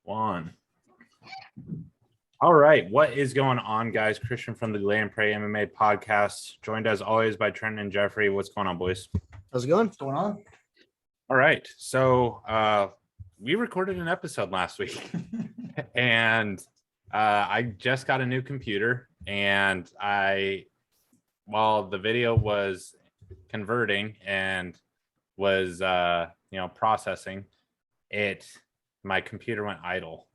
One. All right. What is going on, guys? Christian from the Lay and Pray MMA podcast, joined as always by Trent and Jeffrey. What's going on, boys? How's it going? What's going on? All right. So we recorded an episode last week and I just got a new computer, and while the video was converting and was processing it, my computer went idle.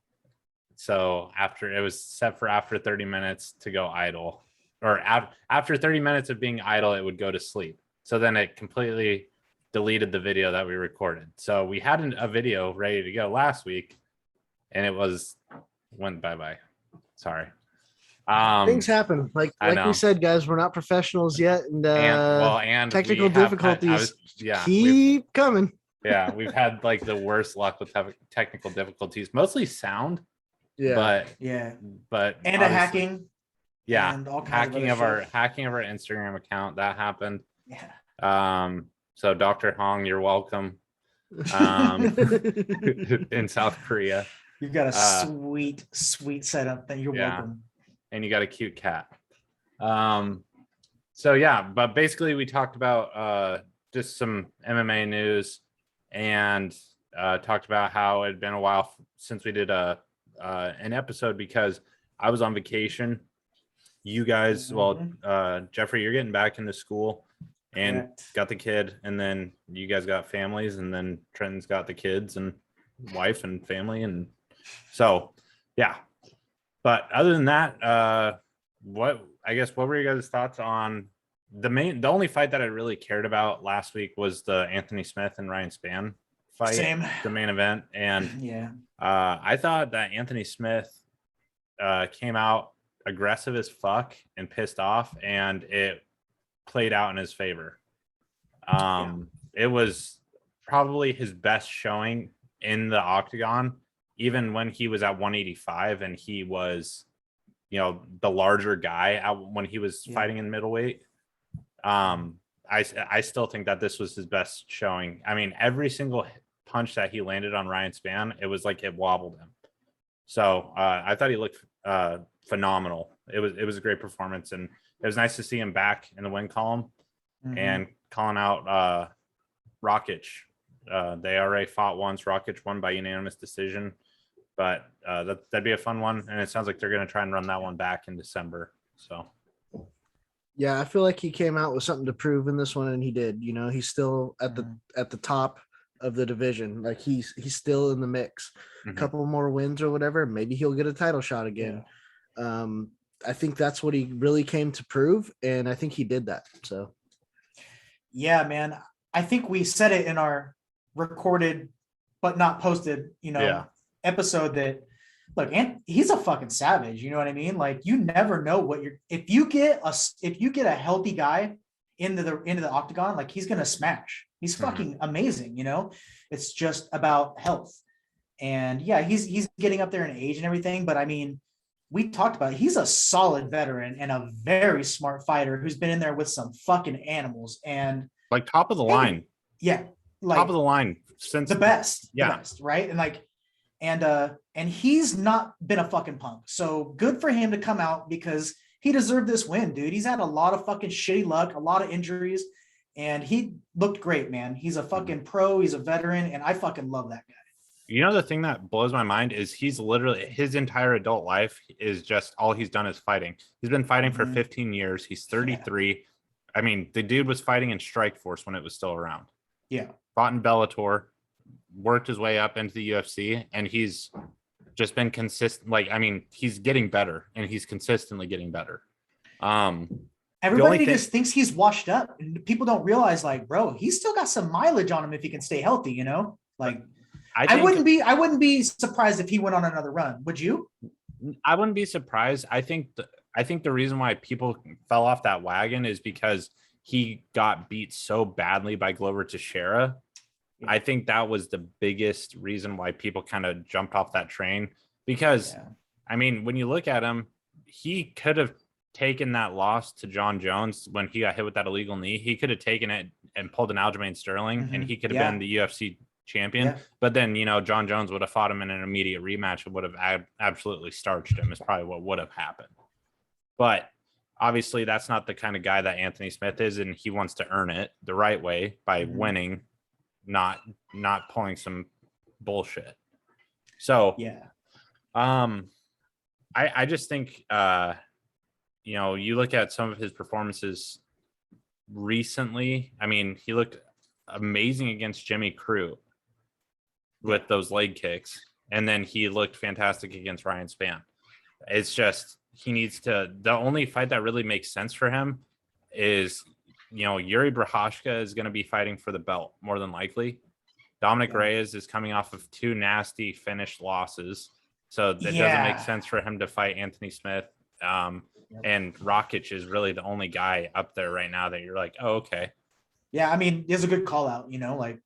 So it was set for after 30 minutes to go idle, or after 30 minutes of being idle, it would go to sleep. So then it completely deleted the video that we recorded. So we had a video ready to go last week, and it went bye-bye. Sorry. Things happen. Like we said, guys, we're not professionals yet, and technical difficulties keep coming. Yeah, we've had like the worst luck with technical difficulties, mostly sound. Yeah, but and a hacking. Yeah, and all hacking of our Instagram account that happened. Yeah. So Dr. Hong, you're welcome. In South Korea, You've got a sweet setup that you're welcome. And you got a cute cat. So yeah, but basically we talked about just some MMA news, and talked about how it had been a while since we did an episode because I was on vacation. You guys, Jeffrey, you're getting back into school and got the kid, and then you guys got families, and then Trenton's got the kids and wife and family, and so yeah. But other than that, what were you guys' thoughts on the only fight that I really cared about last week was the Anthony Smith and Ryan Spann fight, the main event. And I thought that Anthony Smith came out aggressive as fuck and pissed off, and it played out in his favor. It was probably his best showing in the octagon, even when he was at 185 and he was, the larger guy when he was fighting in middleweight. I still think that this was his best showing. I mean, every single punch that he landed on Ryan Spann, it was like it wobbled him. So I thought he looked phenomenal. It was a great performance, and it was nice to see him back in the win column and calling out Rakic. They already fought once. Rakic won by unanimous decision, but that'd be a fun one, and it sounds like they're going to try and run that one back in December. So yeah, I feel like he came out with something to prove in this one, and he did. He's still at the top of the division. Like he's still in the mix. A couple more wins or whatever, maybe he'll get a title shot again. I think that's what he really came to prove, and I think he did that. So yeah, man, I think we said it in our recorded but not posted episode that look, and he's a fucking savage, you know what I mean? Like, you never know what if you get a healthy guy into the octagon, like, he's gonna smash. He's fucking amazing, it's just about health. And yeah, he's getting up there in age and everything, but I mean, we talked about it. He's a solid veteran and a very smart fighter who's been in there with some fucking animals, and like top of the line. Yeah, like top of the line since the best. Yeah, the best, right? And like, and he's not been a fucking punk. So good for him to come out, because he deserved this win, dude. He's had a lot of fucking shitty luck, a lot of injuries, and he looked great, man. He's a fucking pro. He's a veteran, and I fucking love that guy. The thing that blows my mind is he's literally, his entire adult life is just all he's done is fighting. He's been fighting for 15 years. He's 33. Yeah. I mean, the dude was fighting in Strikeforce when it was still around. Yeah. Fought in Bellator, worked his way up into the UFC, and he's just been consistent. Like, I mean, he's getting better, and he's consistently getting better. Everybody just thinks he's washed up, and people don't realize, like, bro, he's still got some mileage on him if he can stay healthy, Like, I wouldn't be surprised if he went on another run. Would you? I wouldn't be surprised. I think the reason why people fell off that wagon is because he got beat so badly by Glover Teixeira. Yeah. I think that was the biggest reason why people kind of jumped off that train, because I mean, when you look at him, he could have taken that loss to John Jones when he got hit with that illegal knee. He could have taken it and pulled an Aljamain Sterling, and he could have been the UFC champion. Yeah. But then, John Jones would have fought him in an immediate rematch and would have absolutely starched him, is probably what would have happened. But obviously, that's not the kind of guy that Anthony Smith is, and he wants to earn it the right way by winning, not pulling some bullshit. So, yeah. I just think, you look at some of his performances recently. I mean, he looked amazing against Jimmy Crew with those leg kicks, and then he looked fantastic against Ryan Spann. It's just he needs to. The only fight that really makes sense for him is, Yuri Prochazka is going to be fighting for the belt more than likely. Dominic Reyes is coming off of 2 nasty finished losses, so that doesn't make sense for him to fight Anthony Smith. And Rakic is really the only guy up there right now that you're like, oh, okay. Yeah, I mean, there's a good call out,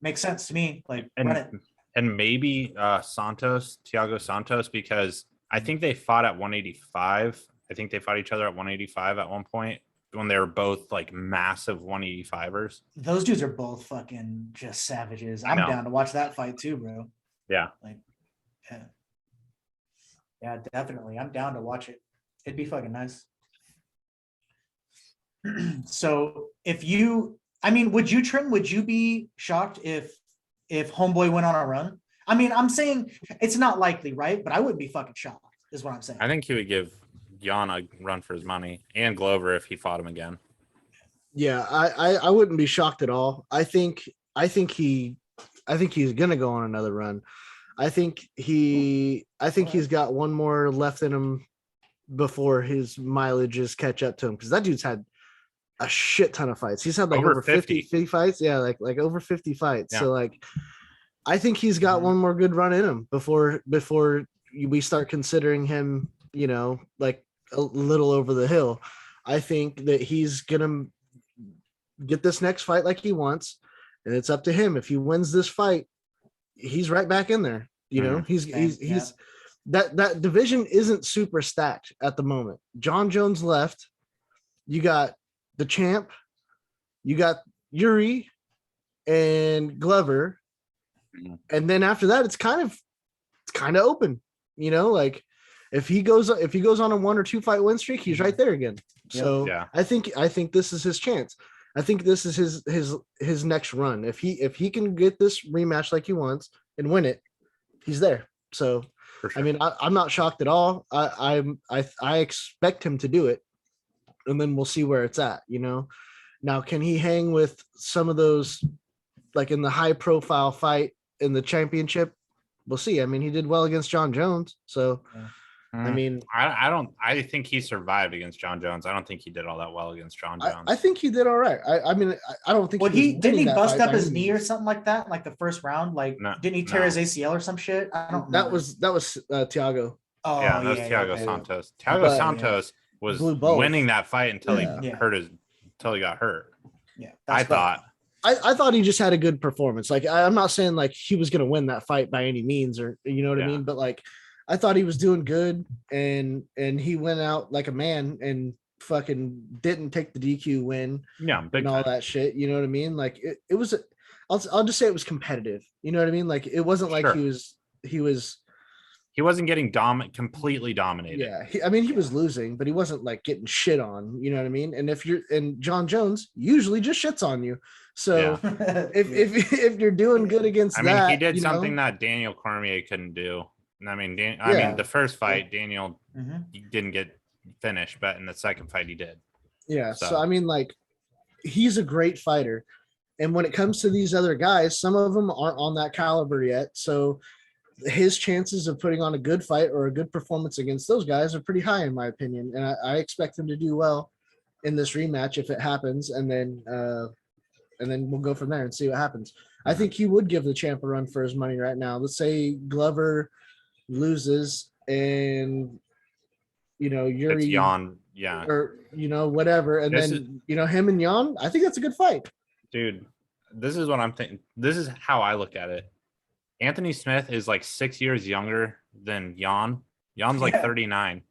makes sense to me. Like, run it. And maybe Thiago Santos, because I think they fought at 185. I think they fought each other at 185 at one point when they were both like massive 185ers. Those dudes are both fucking just savages. I'm down to watch that fight too, bro. Yeah. Like, yeah, definitely. I'm down to watch it. It'd be fucking nice. So would you be shocked if Homeboy went on a run? I mean, I'm saying it's not likely, right? But I wouldn't be fucking shocked, is what I'm saying. I think he would give Jan a run for his money, and Glover if he fought him again. Yeah, I wouldn't be shocked at all. I think he's gonna go on another run. I think he's got one more left in him before his mileages catch up to him, because that dude's had a shit ton of fights. He's had like over 50 fights. Yeah, like over 50 fights. Yeah. So like, I think he's got one more good run in him before we start considering him, like a little over the hill. I think that he's gonna get this next fight like he wants, and it's up to him. If he wins this fight, he's right back in there. He's that division isn't super stacked at the moment. John Jones left. You got the champ, you got Yuri and Glover, and then after that, it's kind of open. Like if he goes on a 1 or 2 fight win streak, he's right there again. So yeah. I think this is his chance. I think this is his next run. If he can get this rematch like he wants and win it, he's there. So sure. I mean, I'm not shocked at all. I expect him to do it, and then we'll see where it's at. Now, can he hang with some of those, like in the high profile fight in the championship? We'll see. I mean, he did well against John Jones. So, I mean, I think he survived against John Jones. I don't think he did all that well against John Jones. I think he did all right. I mean, I don't think. Well, didn't he bust up his knee or something like that? Like the first round, like didn't he tear his ACL or some shit? I don't know. That was Thiago. Oh yeah, that was Thiago Santos. Thiago Santos was winning that fight until he got hurt. Yeah, I thought he just had a good performance. Like, I'm not saying like he was going to win that fight by any means, or you know what I mean, but like I thought he was doing good, and he went out like a man and fucking didn't take the DQ win. Yeah, and all that shit. You know what I mean? Like it was. I'll just say it was competitive. You know what I mean? Like it wasn't like he wasn't getting completely dominated. Yeah, he was losing, but he wasn't like getting shit on. You know what I mean? And John Jones usually just shits on you. So if you're doing good against that, he did something that Daniel Cormier couldn't do. I mean, the first fight Daniel didn't get finished, but in the second fight he did. Yeah. So I mean, like, he's a great fighter, and when it comes to these other guys, some of them aren't on that caliber yet. So his chances of putting on a good fight or a good performance against those guys are pretty high, in my opinion. And I expect him to do well in this rematch if it happens. And then we'll go from there and see what happens. I think he would give the champ a run for his money right now. Let's say Glover loses and, Yuri, it's Jan, or, whatever. And then him and Jan, I think that's a good fight. Dude, this is what I'm thinking. This is how I look at it. Anthony Smith is like 6 years younger than Jan. Jan's like 39.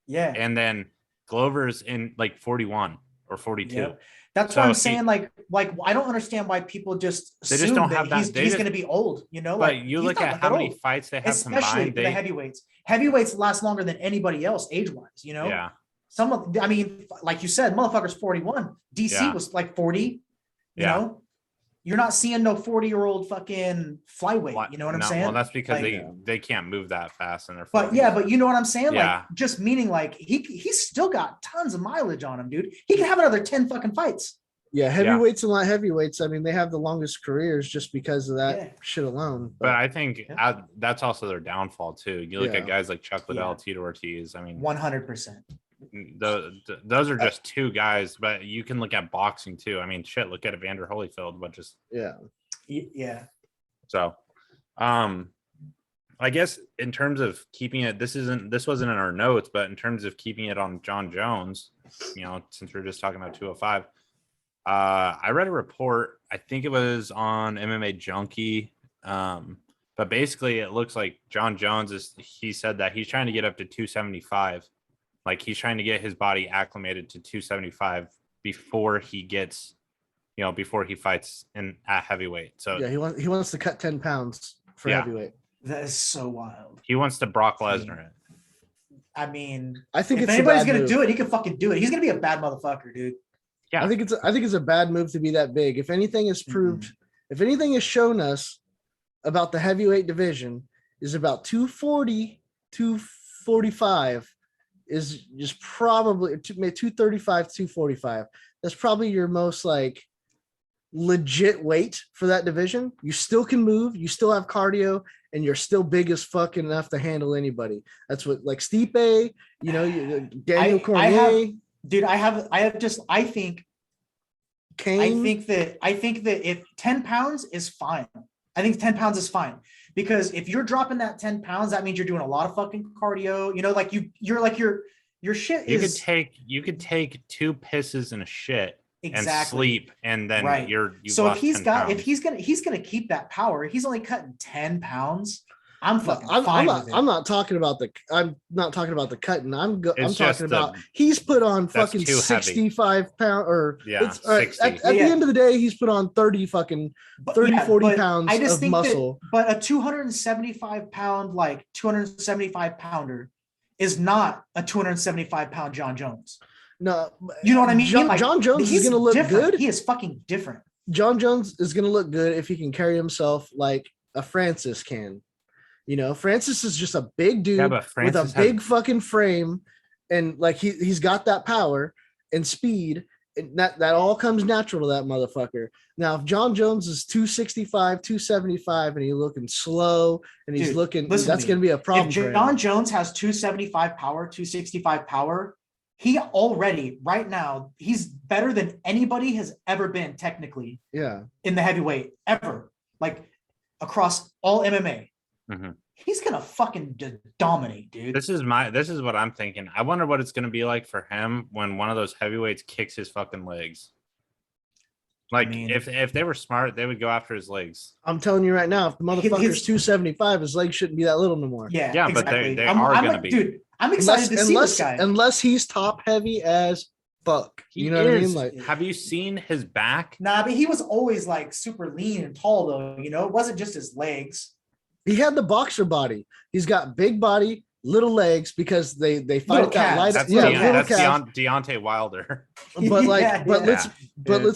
Yeah. And then Glover's in like 41 or 42. That's So what I'm saying. Like I don't understand why people just They just assume don't that have that- they he's just- going to be old. You know, but like you he's look not at that how many old, fights they have especially combined. for the heavyweights. Heavyweights last longer than anybody else age wise. You know, Yeah. some of, I mean, like you said, motherfucker's 41. DC Yeah. was like 40. You Yeah. know, you're not seeing no 40-year-old fucking flyweight. You know what I'm saying? Well, that's because Like, they can't move that fast in their 40s. but yeah, but you know what I'm saying? Yeah. Like, just meaning like he's still got tons of mileage on him, dude. He can have another 10 fucking fights. Yeah, heavyweights and light heavyweights. I mean, they have the longest careers just because of that shit alone. But I think that's also their downfall too. You look at guys like Chuck Liddell, Tito Ortiz. I mean, 100%. Those are just two guys, but you can look at boxing too. I mean, shit, look at Evander Holyfield, but just yeah. So, I guess in terms of keeping it, this wasn't in our notes, but in terms of keeping it on John Jones, you know, since we're just talking about 205, I read a report. I think it was on MMA Junkie. But basically it looks like John Jones he said that he's trying to get up to 275. Like he's trying to get his body acclimated to 275 before he gets, you know, before he fights at heavyweight. So yeah, he wants to cut 10 pounds for heavyweight. That is so wild. He wants to Brock Lesnar it. I mean, I think if it's anybody's gonna do it, he can fucking do it. He's gonna be a bad motherfucker, dude. Yeah, I think it's a bad move to be that big. If anything is proved, if anything is shown us about the heavyweight division is about 240, 245 is just probably 235, 245. That's probably your most like legit weight for that division. You still can move, you still have cardio, and you're still big as fucking enough to handle anybody. That's what like Stipe, you know, Daniel Cormier. I think Kane. I think that if 10 pounds is fine. I think 10 pounds is fine because if you're dropping that 10 pounds, that means you're doing a lot of fucking cardio. You know, like you're like your shit is. You could take 2 pisses and a shit and sleep, and then So if he's gonna keep that power, he's only cutting 10 pounds. I'm not talking about the cutting. I'm talking about the, he's put on fucking 65 pounds or 60. At the end of the day, he's put on 40 pounds of muscle. But a 275 pounder is not a 275 pound John Jones. No, you know what I mean? John Jones is going to look good. He is fucking different. John Jones is going to look good if he can carry himself like a Francis can. You know, Francis is just a big dude with a big fucking frame, and like he's got that power and speed, and that all comes natural to that motherfucker. Now, if John Jones is 265, 275, and he's looking slow and he's that's going to be a problem. If John Jones has 275 power, 265 power, he already right now he's better than anybody has ever been technically. Yeah, in the heavyweight ever, like across all MMA. Mm-hmm. He's gonna fucking dominate, dude. This is what I'm thinking. I wonder what it's gonna be like for him when one of those heavyweights kicks his fucking legs. Like, if they were smart, they would go after his legs. I'm telling you right now, if the motherfucker's 275, his legs shouldn't be that little no more. Yeah, exactly. But they are gonna be. Dude, I'm excited to see this guy. Unless he's top heavy as fuck. You know what I mean? Like, have you seen his back? Nah, but he was always like super lean and tall, though. You know, it wasn't just his legs. He had the boxer body. He's got big body, little legs because they fight at that light. That's Deontay Wilder. But like, let's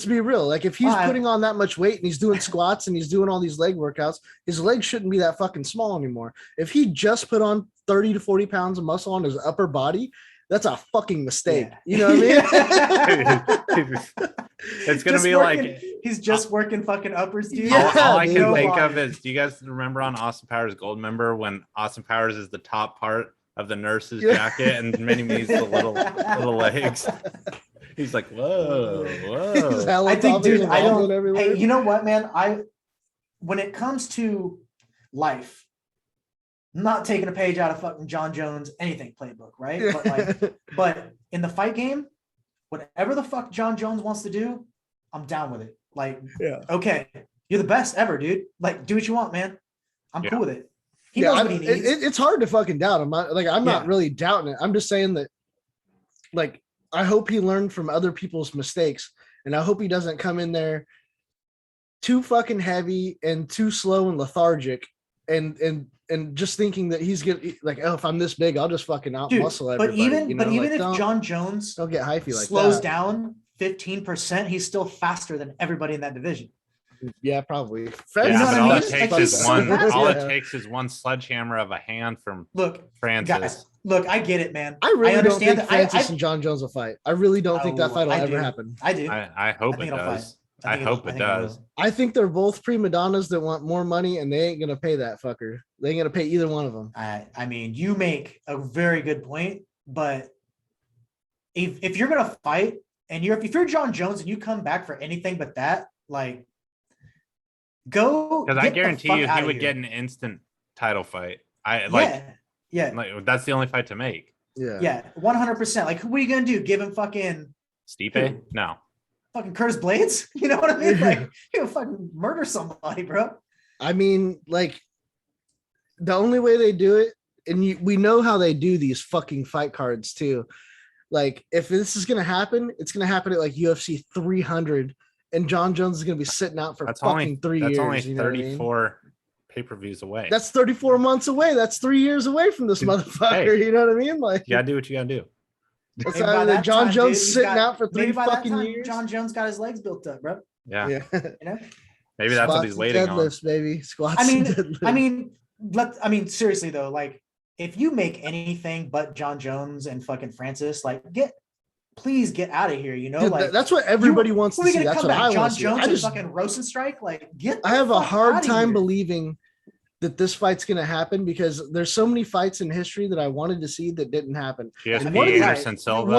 be real. Like, if he's putting on that much weight and he's doing squats and he's doing all these leg workouts, his legs shouldn't be that fucking small anymore. If he just put on 30 to 40 pounds of muscle on his upper body, that's a fucking mistake. You know what I mean? It's gonna be like he's just working fucking uppers, dude. Yeah, all I can think of is, do you guys remember on Austin Powers Goldmember when Austin Powers is the top part of the nurse's jacket and Mini-Me's the little legs? He's like, whoa. I think, dude, I don't. Hey, you know what, man? When it comes to life, I'm not taking a page out of fucking John Jones anything playbook, right? But like, but in the fight game, whatever the fuck John Jones wants to do, I'm down with it. Like, okay, you're the best ever, dude. Like, do what you want, man. I'm cool with it. He knows what he needs. It's hard to fucking doubt him. I'm not really doubting it. I'm just saying that, like, I hope he learned from other people's mistakes and I hope he doesn't come in there too fucking heavy and too slow and lethargic, and just thinking that he's gonna like, oh, if I'm this big, I'll just fucking out muscle everybody. But even if John Jones don't get hypey like slows that. down 15%, he's still faster than everybody in that division. Yeah, probably. But all it takes is one sledgehammer of a hand from Francis. Guys, look, I get it, man. I really don't think Francis and John Jones will fight. I really don't think that fight will ever happen. I do. I hope it does. I hope it does. I think they're both prima donnas that want more money, and they ain't gonna pay that fucker. They ain't gonna pay either one of them. I mean, you make a very good point, but if you're gonna fight and if you're John Jones and you come back for anything but that, like, go. Because I guarantee you, he would get an instant title fight. Yeah. Like, that's the only fight to make. Yeah, 100%. Like, what are you gonna do? Give him fucking Stipe? No. Fucking Curtis Blades? You know what I mean? Like, you'll fucking murder somebody, bro. I mean, like, the only way they do it, and we know how they do these fucking fight cards too. Like, if this is gonna happen, it's gonna happen at like UFC 300, and John Jones is gonna be sitting out for 3 years. That's only 34 pay-per-views away. That's 34 months away. That's 3 years away from this motherfucker. Hey, you know what I mean? Like, you gotta do what you gotta do. That's how John Jones sitting out for 3 fucking years. John Jones got his legs built up, bro. Yeah. You know? Maybe that's what he's waiting deadlifts, on. Baby. Squats. I mean, seriously though, like, if you make anything but John Jones and fucking Francis, like, please get out of here. You know, dude, like, that's what everybody wants to see. That's what I want to see. John Jones and fucking roast and strike. Like, I have a hard time believing that this fight's going to happen, because there's so many fights in history that I wanted to see that didn't happen. And one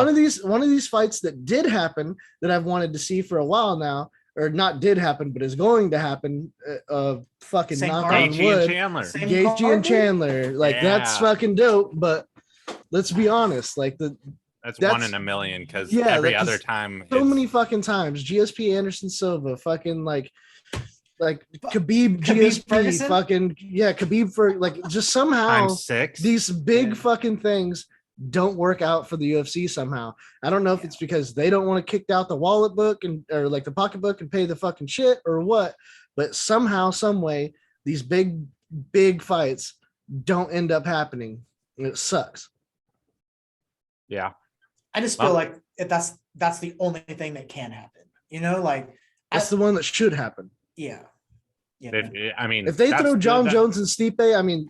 of these fights that did happen that I've wanted to see for a while now, or not did happen, but is going to happen. Fucking knock on wood. Gaethje and Chandler. Like, that's fucking dope. But let's be honest, like, that's 1 in a million, because every other time, so many fucking times, GSP, Anderson Silva, fucking like Khabib GSP, Ferguson? Fucking Khabib, for like, just somehow these big fucking things don't work out for the UFC somehow. I don't know if it's because they don't want to kick out the wallet book or like the pocketbook and pay the fucking shit or what, but somehow, some way, these big fights don't end up happening. And it sucks. Yeah. I just feel like that's the only thing that can happen. You know, like, that's the one that should happen. Yeah. If they throw John Jones and Stipe, I mean,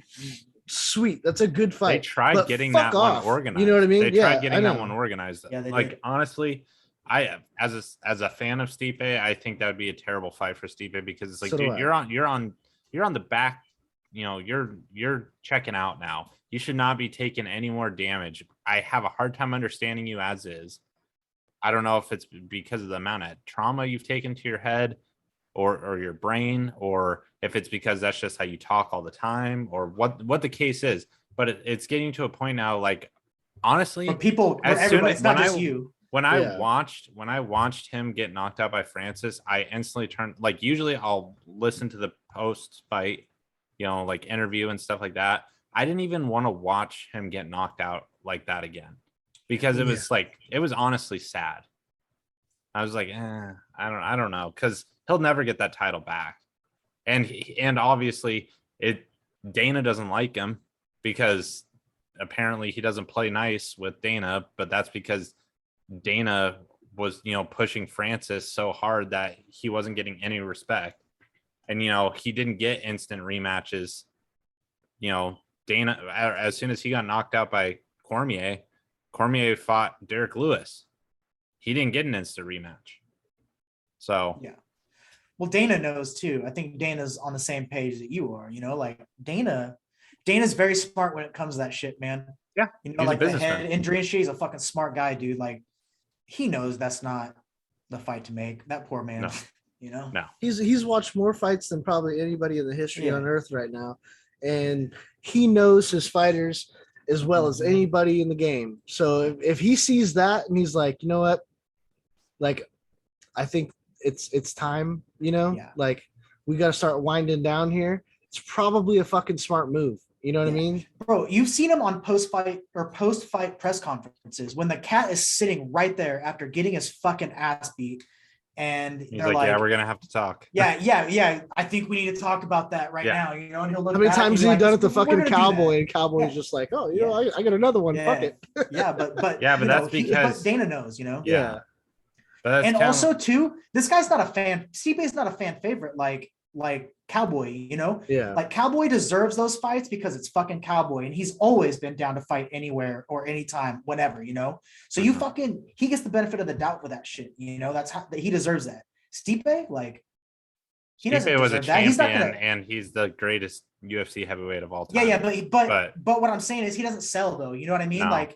sweet, that's a good fight. They tried getting that one organized. You know what I mean? They tried getting that one organized. Yeah, like, honestly, I as a fan of Stipe, I think that would be a terrible fight for Stipe, because it's like, dude, you're on the back. You know, you're checking out now. You should not be taking any more damage. I have a hard time understanding you as is. I don't know if it's because of the amount of trauma you've taken to your head or your brain, or if it's because that's just how you talk all the time, or what the case is. But it's getting to a point now, like, honestly, for people, it's not just you. When I watched him get knocked out by Francis, I instantly turned, like, usually I'll listen to the post fight, you know, like, interview and stuff like that. I didn't even want to watch him get knocked out like that again, because it was like, it was honestly sad. I was like, I don't know, because he'll never get that title back, and obviously Dana doesn't like him, because apparently he doesn't play nice with Dana, but that's because Dana was, you know, pushing Francis so hard that he wasn't getting any respect, and, you know, he didn't get instant rematches. You know, Dana, as soon as he got knocked out by Cormier fought Derek Lewis. He didn't get an instant rematch. So yeah. Well, Dana knows too. I think Dana's on the same page that you are. You know, like, Dana's very smart when it comes to that shit, man. Yeah. You know, like, the head injury and shit. He's a fucking smart guy, dude. Like, he knows that's not the fight to make. That poor man. No. You know? No. He's watched more fights than probably anybody in the history on earth right now. And he knows his fighters as well as anybody in the game. So if he sees that and he's like, you know what? Like, I think it's time, you know, like, we got to start winding down here. It's probably a fucking smart move. You know what I mean? Bro, you've seen him on post-fight press conferences when the cat is sitting right there after getting his fucking ass beat. and He's they're like, yeah, we're gonna have to talk. yeah. I think we need to talk about that right Yeah. now. You know, and he'll look. How many back and times be have you like, done it to "We're fucking gonna do Cowboy? that." And Cowboy's Yeah. just like, oh, you know, I got another one. Fuck it. Yeah, but Yeah, but you that's know, because but Dana knows, you know. Yeah. But that's And kinda- also too, this guy's not a fan. Stipe's not a fan favorite like Cowboy, you know. Yeah. Like Cowboy deserves those fights because it's fucking Cowboy, and he's always been down to fight anywhere or anytime, whenever, you know. So you fucking he gets the benefit of the doubt with that shit, you know. That's how he deserves that. Stipe, like he doesn't Stipe was a deserve that. He's not champion, gonna. and he's the greatest UFC heavyweight of all time. Yeah, but what I'm saying is he doesn't sell though. You know what I mean? No.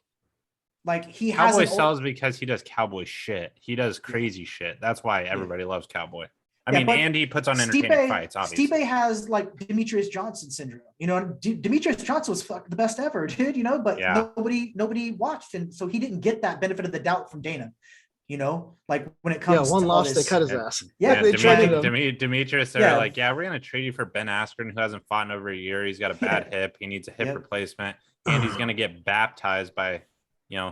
Like he Cowboy has sells because he does cowboy shit. He does crazy shit. That's why everybody loves Cowboy. I mean, but and he puts on entertaining fights, obviously. Stipe has like Demetrius Johnson syndrome, you know. Demetrius Johnson was the best ever, dude. You know, but nobody watched, and so he didn't get that benefit of the doubt from Dana. You know, like when it comes, one to loss, all they this, cut his ass. Yeah, they traded him. Demetrius, they're like, we're gonna trade you for Ben Askren, who hasn't fought in over a year. He's got a bad hip. He needs a hip replacement, and he's gonna get baptized by,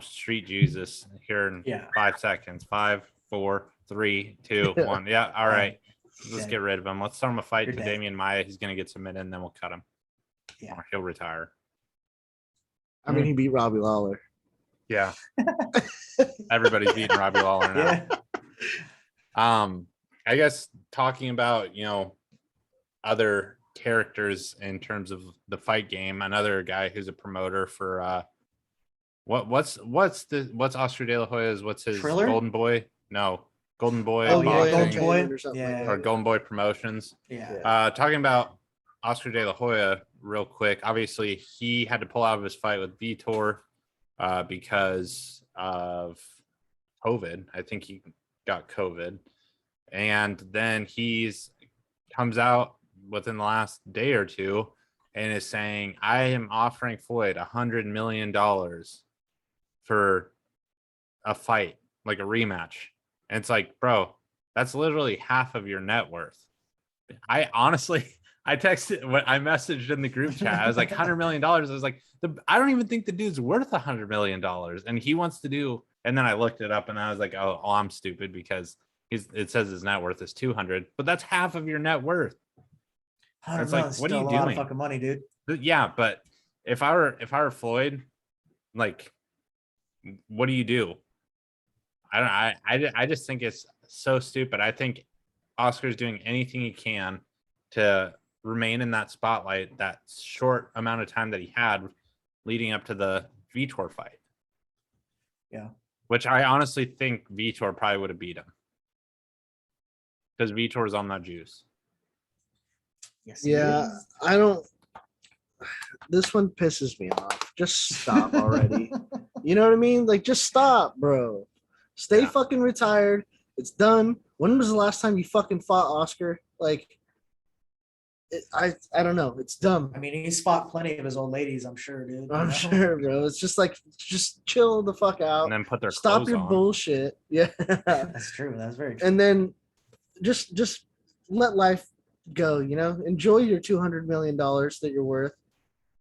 street Jesus here in 5 seconds. 5, 4, 3, 2, 1. Yeah, all right. Let's get rid of him. Let's throw him a fight to Damian Maia. He's gonna get submitted, and then we'll cut him. Yeah, or he'll retire. I mean, he beat Robbie Lawler. Yeah. Everybody's beating Robbie Lawler now. I guess talking about, other characters in terms of the fight game, another guy who's a promoter for what's Oscar De La Hoya's, what's his Triller? Golden Boy? No. Golden Boy Golden Boy or something like that. or Golden Boy Promotions. Yeah. Talking about Oscar De La Hoya real quick. Obviously, he had to pull out of his fight with Vitor because of COVID. I think he got COVID. And then he's comes out within the last day or two and is saying, I am offering Floyd $100 million for a fight, like a rematch. And it's like, bro, that's literally half of your net worth. I honestly, I messaged in the group chat. I was like, $100 million. I was like, I don't even think the dude's worth $100 million. And he wants to do, and then I looked it up and I was like, oh, I'm stupid because it says his net worth is 200, but that's half of your net worth. It's like, what are you doing? A lot of fucking money, dude. Yeah, but if I were Floyd, like, what do you do? I just think it's so stupid. I think Oscar's doing anything he can to remain in that spotlight that short amount of time that he had leading up to the Vitor fight. Yeah. Which I honestly think Vitor probably would have beat him. Because Vitor's on that juice. Yes. Yeah, I don't. This one pisses me off. Just stop already. You know what I mean? Like, just stop, bro. Stay fucking retired. It's done. When was the last time you fucking fought Oscar? Like, I don't know. It's dumb. I mean, he's fought plenty of his old ladies, I'm sure, dude. I'm sure, bro. It's just like, just chill the fuck out. And then put their Stop clothes your on. bullshit. Yeah. That's true. That's very true. And then just let life go, enjoy your $200 million that you're worth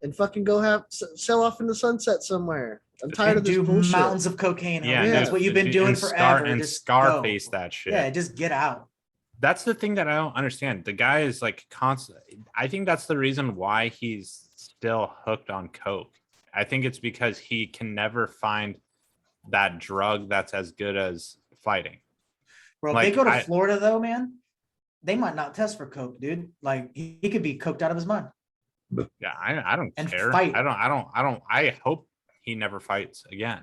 and fucking go sell off in the sunset somewhere. I'm tired of this bullshit. Mountains of cocaine. Yeah, That's what you've been doing forever. And just Scarface that shit. Yeah, just get out. That's the thing that I don't understand. The guy is like constant. I think that's the reason why he's still hooked on coke. I think it's because he can never find that drug that's as good as fighting. Bro, if they go to Florida though, man, they might not test for coke, dude. Like he could be coked out of his mind. Yeah, I don't care. Fight. I hope he never fights again.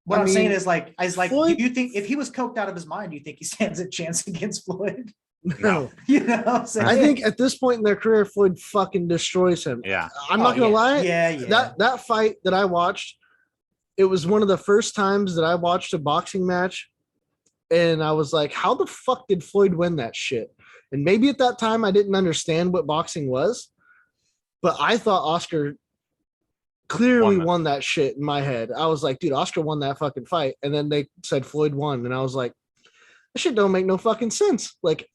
What I'm saying is like, Floyd, do you think if he was coked out of his mind, do you think he stands a chance against Floyd? No. You know what I'm saying? I think at this point in their career, Floyd fucking destroys him. Yeah. I'm not gonna lie. Yeah. That fight that I watched, it was one of the first times that I watched a boxing match. And I was like, how the fuck did Floyd win that shit? And maybe at that time I didn't understand what boxing was, but I thought Oscar clearly won that shit in my head. I was like, dude, Oscar won that fucking fight. And then they said Floyd won. And I was like, that shit don't make no fucking sense. Like,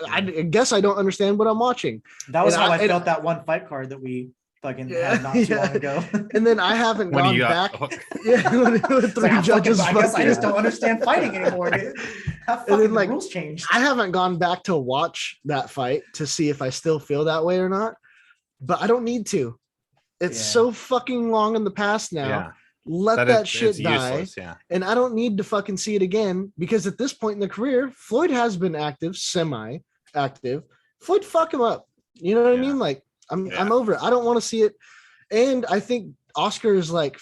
I guess I don't understand what I'm watching. That was how I felt that one fight card that we fucking had not too long ago. And then I haven't When gone you back. got Yeah, when three judges. I guess I just fucking- don't understand fighting anymore, dude. How And fucking then, the like, rules changed. I haven't gone back to watch that fight to see if I still feel that way or not, but I don't need to. It's Yeah. so fucking long in the past now. Yeah. Let that it's shit die. useless. Yeah. And I don't need to fucking see it again because at this point in the career, Floyd has been active, semi-active. Floyd fuck him up. You know what I Yeah. mean? Like I'm Yeah. over it. I don't want to see it. And I think Oscar is like,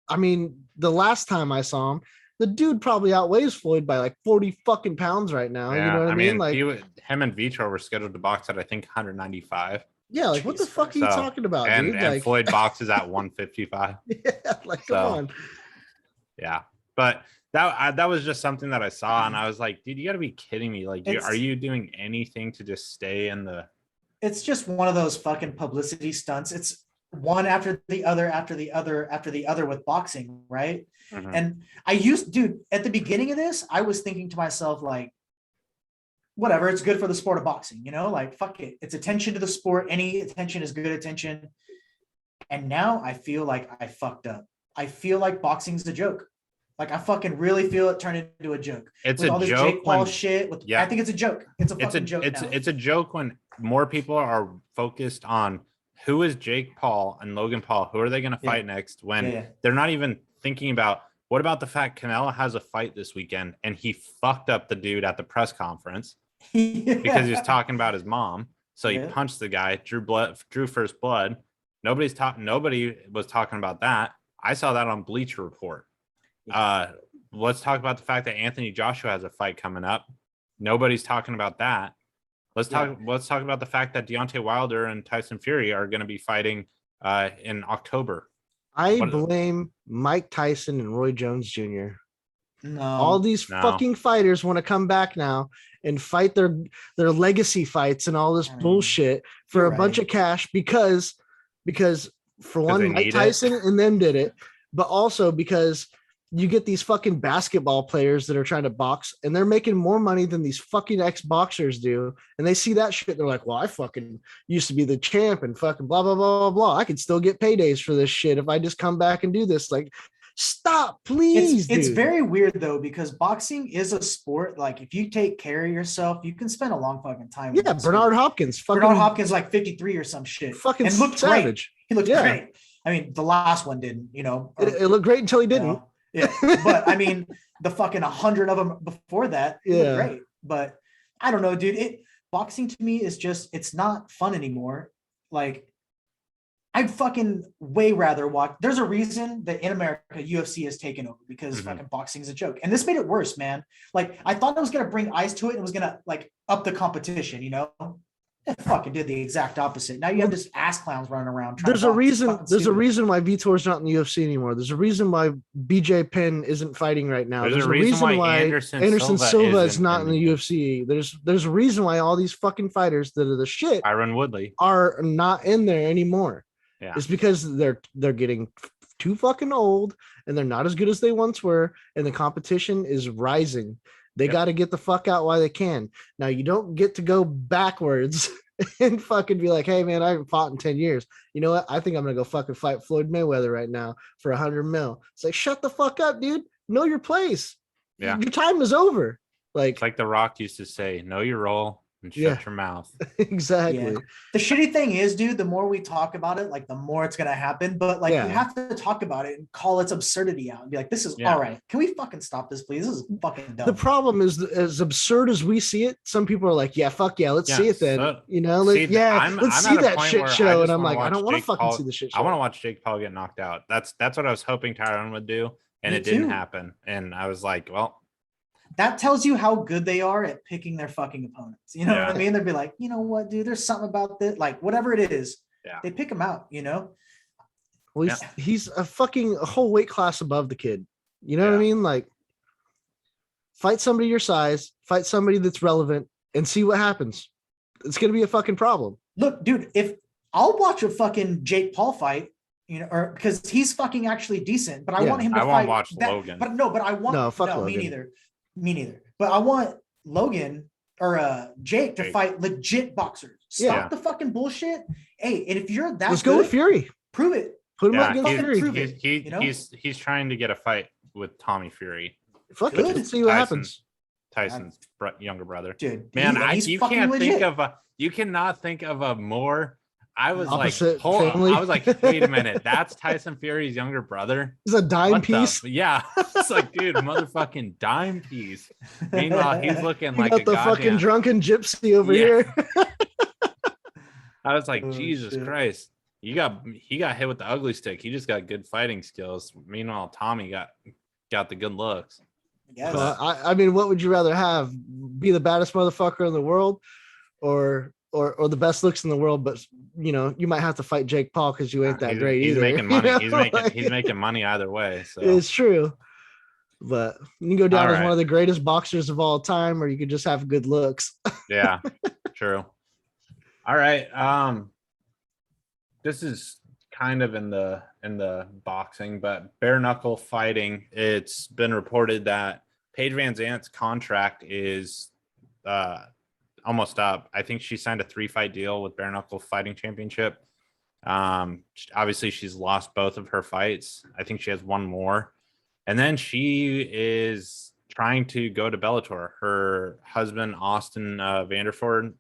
I mean, the last time I saw him, the dude probably outweighs Floyd by like 40 fucking pounds right now. Yeah. You know what I mean? Like, him and Vitro were scheduled to box at I think 195. yeah, like what the Jesus fuck are you talking about, and dude? and Like, Floyd boxes at 155. yeah, like So, come on. Yeah, but that was just something that I saw, and I was like, dude, you got to be kidding me! Like, are you doing anything to just stay in the? It's just one of those fucking publicity stunts. It's one after the other, after the other, after the other with boxing, right? Mhm. And dude, at the beginning of this, I was thinking to myself, like, whatever, it's good for the sport of boxing, you know, like, fuck it. It's attention to the sport. Any attention is good attention. And now I feel like I fucked up. I feel like boxing's a joke. Like, I fucking really feel it turned into a joke. It's with a all this joke Jake Paul when- shit. Yeah. I think it's a joke. It's a fucking joke now. It's a joke when more people are focused on who is Jake Paul and Logan Paul. Who are they going to fight next? When they're not even thinking about what about the fact Canelo has a fight this weekend and he fucked up the dude at the press conference because he was talking about his mom. So he punched the guy, drew first blood. Nobody was talking about that. I saw that on Bleacher Report. Let's talk about the fact that Anthony Joshua has a fight coming up. Nobody's talking about that. Let's talk about the fact that Deontay Wilder and Tyson Fury are going to be fighting in October. I blame Mike Tyson and Roy Jones Jr. No. All these fucking fighters want to come back now and fight their legacy fights and all this bullshit for a bunch of cash because for one, Mike Tyson and them did it, but also because you get these fucking basketball players that are trying to box and they're making more money than these fucking ex-boxers do. And they see that shit. They're like, well, I fucking used to be the champ and fucking blah, blah, blah, blah, blah. I could still get paydays for this shit if I just come back and do this. Like, stop, please. It's very weird though, because boxing is a sport. Like, if you take care of yourself, you can spend a long fucking time. Yeah, Bernard Hopkins. Bernard Hopkins, like 53 or some shit. Fucking and looked savage. Great. He looked great. I mean, the last one didn't, you know. It looked great until he didn't. You know, yeah, but I mean, the fucking 100 of them before that, looked great. But I don't know, dude. Boxing to me is just, it's not fun anymore. Like, I'd fucking way rather watch. There's a reason that in America UFC has taken over because fucking boxing is a joke, and this made it worse, man. Like, I thought it was gonna bring eyes to it and it was gonna like up the competition, you know. It fucking did the exact opposite. Now you have this ass clowns running around. There's a reason why Vitor's not in the UFC anymore. There's a reason why BJ Penn isn't fighting right now. There's a reason why Anderson Silva is not in the UFC. There's a reason why all these fucking fighters that are the shit Tyron Woodley are not in there anymore. Yeah. It's because they're getting too fucking old and they're not as good as they once were, and the competition is rising. They got to get the fuck out while they can. Now, you don't get to go backwards and fucking be like, hey, man, I haven't fought in 10 years. You know what? I think I'm going to go fucking fight Floyd Mayweather right now for 100 mil. It's like, shut the fuck up, dude. Know your place. Yeah. Your time is over. Like, it's like The Rock used to say, know your role and shut your mouth. Exactly. Yeah. The shitty thing is, dude, the more we talk about it, like the more it's gonna happen. But like, you have to talk about it and call its absurdity out and be like, this is all right. Can we fucking stop this, please? This is fucking dumb. The problem is, as absurd as we see it, some people are like, yeah, fuck yeah, let's see it then. You know, like, let's see that shit show. And I'm like, I don't want to fucking see the shit show. I want to watch Jake Paul get knocked out. That's what I was hoping Tyron would do, and it didn't happen. And I was like, well, that tells you how good they are at picking their fucking opponents. You know what I mean? They'd be like, you know what, dude, there's something about this, like whatever it is, they pick them out, you know? Well, he's a whole weight class above the kid. You know what I mean? Like, fight somebody your size, fight somebody that's relevant, and see what happens. It's going to be a fucking problem. Look, dude, if I'll watch a fucking Jake Paul fight, you know, or because he's fucking actually decent, but I want him to fight. I won't watch Logan. Me neither. But I want Logan or Jake to fight legit boxers. Stop the fucking bullshit hey, and if you're that let's go with Fury. prove it. Put him up Yeah, against Fury. Prove it, you know? he's trying to get a fight with Tommy Fury. Fuck Good. it. Let's see what happens. Tyson's younger brother. Dude, Man, you can't you cannot think of a more. I was Opposite like, family. I was like, wait a minute, that's Tyson Fury's younger brother. He's a dime piece. Yeah, it's like, dude, motherfucking dime piece. Meanwhile, he's looking like got the fucking drunken gypsy over here. I was like, Jesus Christ, he got hit with the ugly stick. He just got good fighting skills. Meanwhile, Tommy got the good looks. Yes. I mean, what would you rather have? Be the baddest motherfucker in the world, or the best looks in the world? But you might have to fight Jake Paul because you ain't that great he's either. Making money. He's making money either way. So it's true. But you can go down as one of the greatest boxers of all time, or you could just have good looks. Yeah, true. All right. This is kind of in the boxing, but bare knuckle fighting. It's been reported that Paige Van Zant's contract is almost up. I think she signed a 3-fight deal with bare knuckle fighting championship. Obviously she's lost both of her fights. I think she has one more, and then she is trying to go to Bellator. Her husband Austin Vanderford.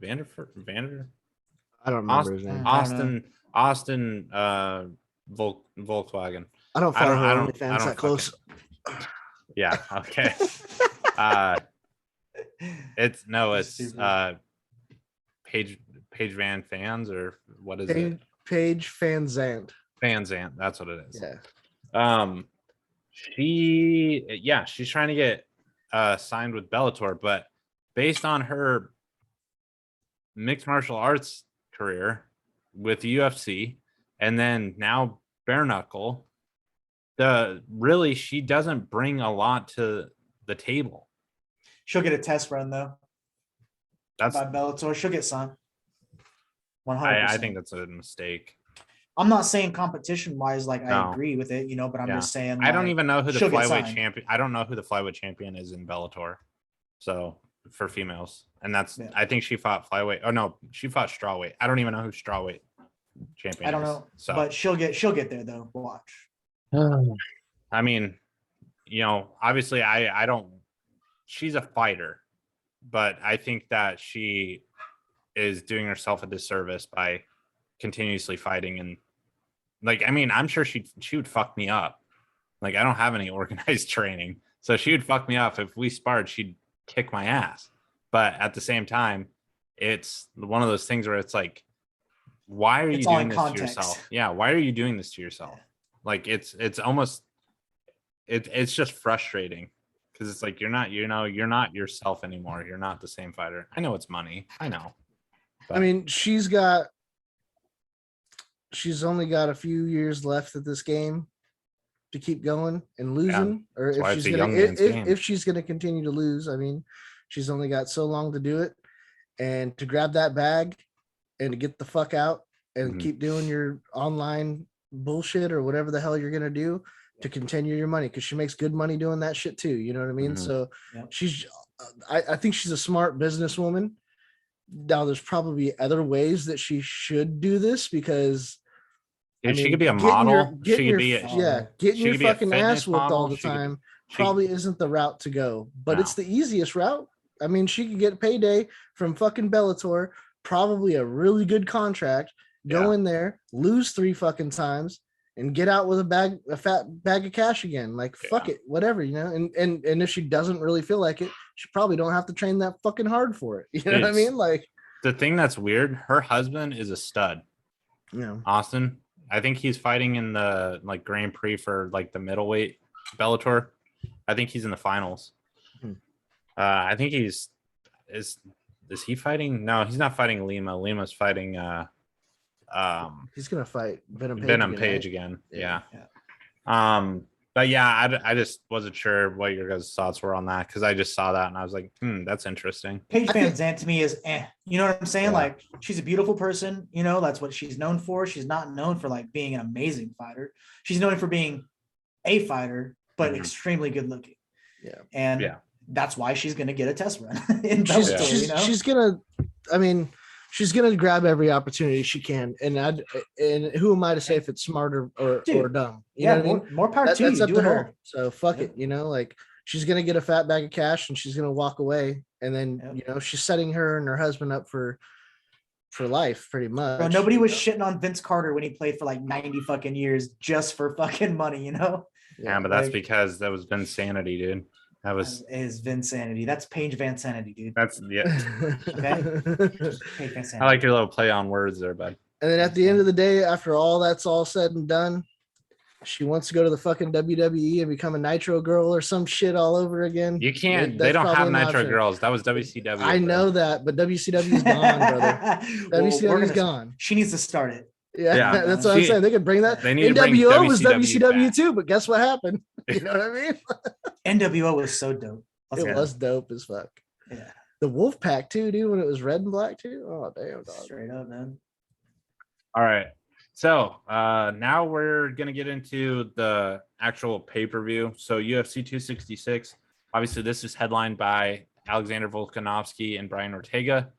I don't remember his name. Austin Volkswagen. I don't follow her OnlyFans that close. Yeah. Okay. It's Paige Van Fans, or what is it? Paige Van Zant. Van Zant. That's what it is. Yeah. She's trying to get signed with Bellator, but based on her mixed martial arts career with UFC and then now bare knuckle, she doesn't bring a lot to the table. She'll get a test run though. That's by Bellator. She'll get signed. 100%. I think that's a mistake. I'm not saying competition wise, I agree with it, but I'm just saying I don't even know who the flyweight champion. I don't know who the flyweight champion is in Bellator. So for females, and I think she fought flyweight. Oh no, she fought strawweight. I don't even know who strawweight champion. I don't know. So, but she'll get there though. Watch. I mean, obviously, I don't. She's a fighter, but I think that she is doing herself a disservice by continuously fighting. And I'm sure she would fuck me up. I don't have any organized training, so she would fuck me up if we sparred. She'd kick my ass. But at the same time, it's one of those things where it's like, why are you doing this to yourself? Yeah, why are you doing this to yourself? It's almost it's just frustrating because it's like you're not yourself anymore. You're not the same fighter. I know it's money. I know. But. I mean, she's only got a few years left at this game to keep going and losing, or if she's gonna continue to lose. I mean, she's only got so long to do it, and to grab that bag and to get the fuck out and keep doing your online bullshit or whatever the hell you're gonna do to continue your money, because she makes good money doing that shit too. You know what I mean? So I think she's a smart businesswoman. Now there's probably other ways that she should do this, because she could be a model. Getting your fucking ass whooped all the time probably isn't the route to go, but it's the easiest route. I mean, she could get payday from fucking Bellator, probably a really good contract, go in there, lose 3 fucking times, and get out with a fat bag of cash again. Fuck it, whatever, and if she doesn't really feel like it, she probably don't have to train that fucking hard for it. You know what I mean? The thing that's weird, her husband is a stud. Yeah. Austin, I think he's fighting in the Grand Prix for the middleweight Bellator. I think he's in the finals. I think is he fighting? No, he's not fighting Lima. Lima's fighting he's gonna fight Venom Paige again. Yeah. But yeah, I just wasn't sure what your guys' thoughts were on that, because I just saw that and I was like, that's interesting. Paige Van Zant to me is you know what I'm saying? Yeah. She's a beautiful person, that's what she's known for. She's not known for being an amazing fighter. She's known for being a fighter, but extremely good looking. Yeah. And that's why she's gonna get a test run in She's gonna, I mean, she's gonna grab every opportunity she can, and who am I to say if it's smart or dumb? You know what I mean? More power to That's you. up Do to it her. all. So fuck it. You know, like she's gonna get a fat bag of cash and she's gonna walk away, and then you know she's setting her and her husband up for life, pretty much. Bro, nobody was shitting on Vince Carter when he played for like 90 fucking years just for fucking money, you know? Yeah, but that's because that was Vinsanity, dude. That was his Vinsanity. That's Paige Vansanity, dude. That's Okay. Paige Vansanity. I like your little play on words there, bud. And then at the end of the day, after all that's all said and done, she wants to go to the fucking WWE and become a Nitro girl or some shit all over again. You can't. They don't have Nitro girls. That was WCW. I know that, but WCW's gone, brother. WCW's gone. She needs to start it. Yeah, that's what I'm saying. They could bring that. They need NWO was WCW too, but guess what happened? You know what I mean? NWO was so dope. It was dope as fuck. Yeah. The Wolf Pack too, dude, when it was red and black too. Oh damn, dog. Straight up, man. All right. So now we're gonna get into the actual pay-per-view. So UFC 266. Obviously, this is headlined by Alexander Volkanovski and Brian Ortega.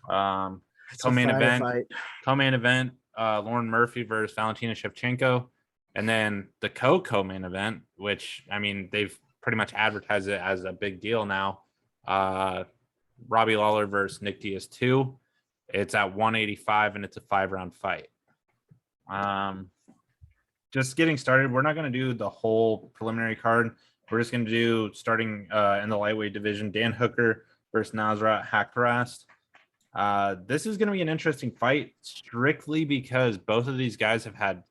Co-main event, Lauren Murphy versus Valentina Shevchenko. And then the co-main event, which, I mean, they've pretty much advertised it as a big deal now. Robbie Lawler versus Nick Diaz 2. It's at 185, and it's a 5-round fight. Just getting started. We're not going to do the whole preliminary card. We're just going to do, starting in the lightweight division, Dan Hooker versus Nasrat Haqparast. This is going to be an interesting fight, strictly because both of these guys have had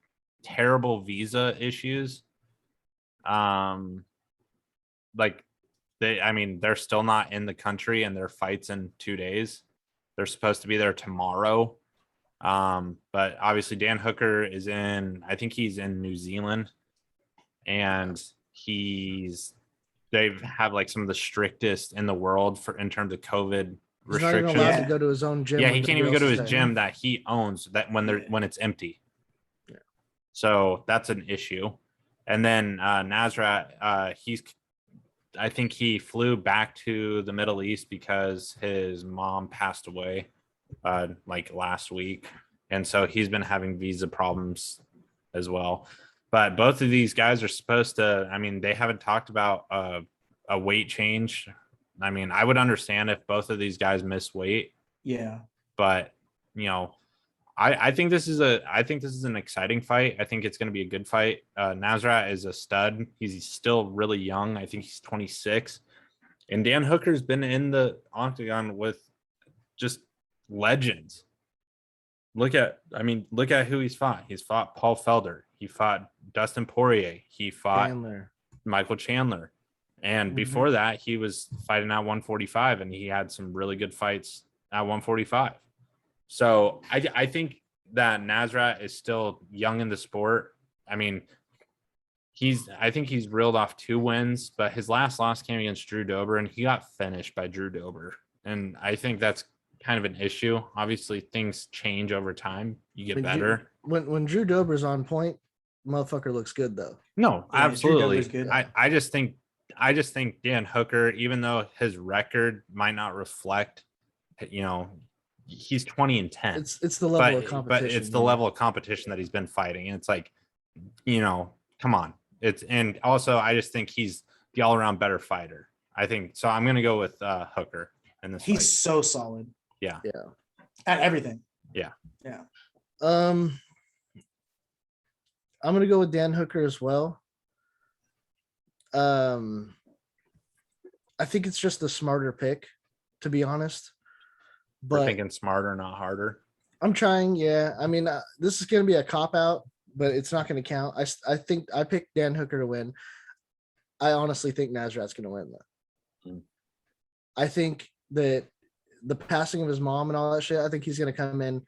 terrible visa issues. They're still not in the country, and their fight's in 2 days. They're supposed to be there tomorrow. But obviously Dan Hooker is I think he's in New Zealand, and they have like some of the strictest in the world in terms of COVID restrictions. He's not even allowed to go to his own gym. Yeah, he can't even go to his gym that he owns when it's empty. Yeah. So that's an issue. And then Nasrat, I think he flew back to the Middle East because his mom passed away like last week. And so he's been having visa problems as well. But both of these guys are supposed to, they haven't talked about a weight change. I would understand if both of these guys miss weight. Yeah. But, I think this is an exciting fight. I think it's going to be a good fight. Nasrat is a stud. He's still really young. I think he's 26. And Dan Hooker's been in the octagon with just legends. Look at who he's fought. He's fought Paul Felder. He fought Dustin Poirier. He fought Michael Chandler. And before that, he was fighting at 145, and he had some really good fights at 145. So I think that Nasrat is still young in the sport. I think he's reeled off 2 wins, but his last loss came against Drew Dober, and he got finished by Drew Dober. And I think that's kind of an issue. Obviously, things change over time. You get better. When Drew Dober's on point, motherfucker looks good though. No, yeah, absolutely. I just think Dan Hooker, even though his record might not reflect, he's 20-10. It's the level of competition. But it's the level of competition that he's been fighting. And it's like, come on. And also I just think he's the all-around better fighter. I think so. I'm gonna go with Hooker in this. He's so solid. Yeah. At everything. Yeah. I'm gonna go with Dan Hooker as well. I think it's just the smarter pick, to be honest. But we're thinking smarter, not harder. I'm trying. Yeah. This is going to be a cop out, but it's not going to count. I think I picked Dan Hooker to win. I honestly think Nasrat's going to win though. I think that the passing of his mom and all that shit, I think he's going to come in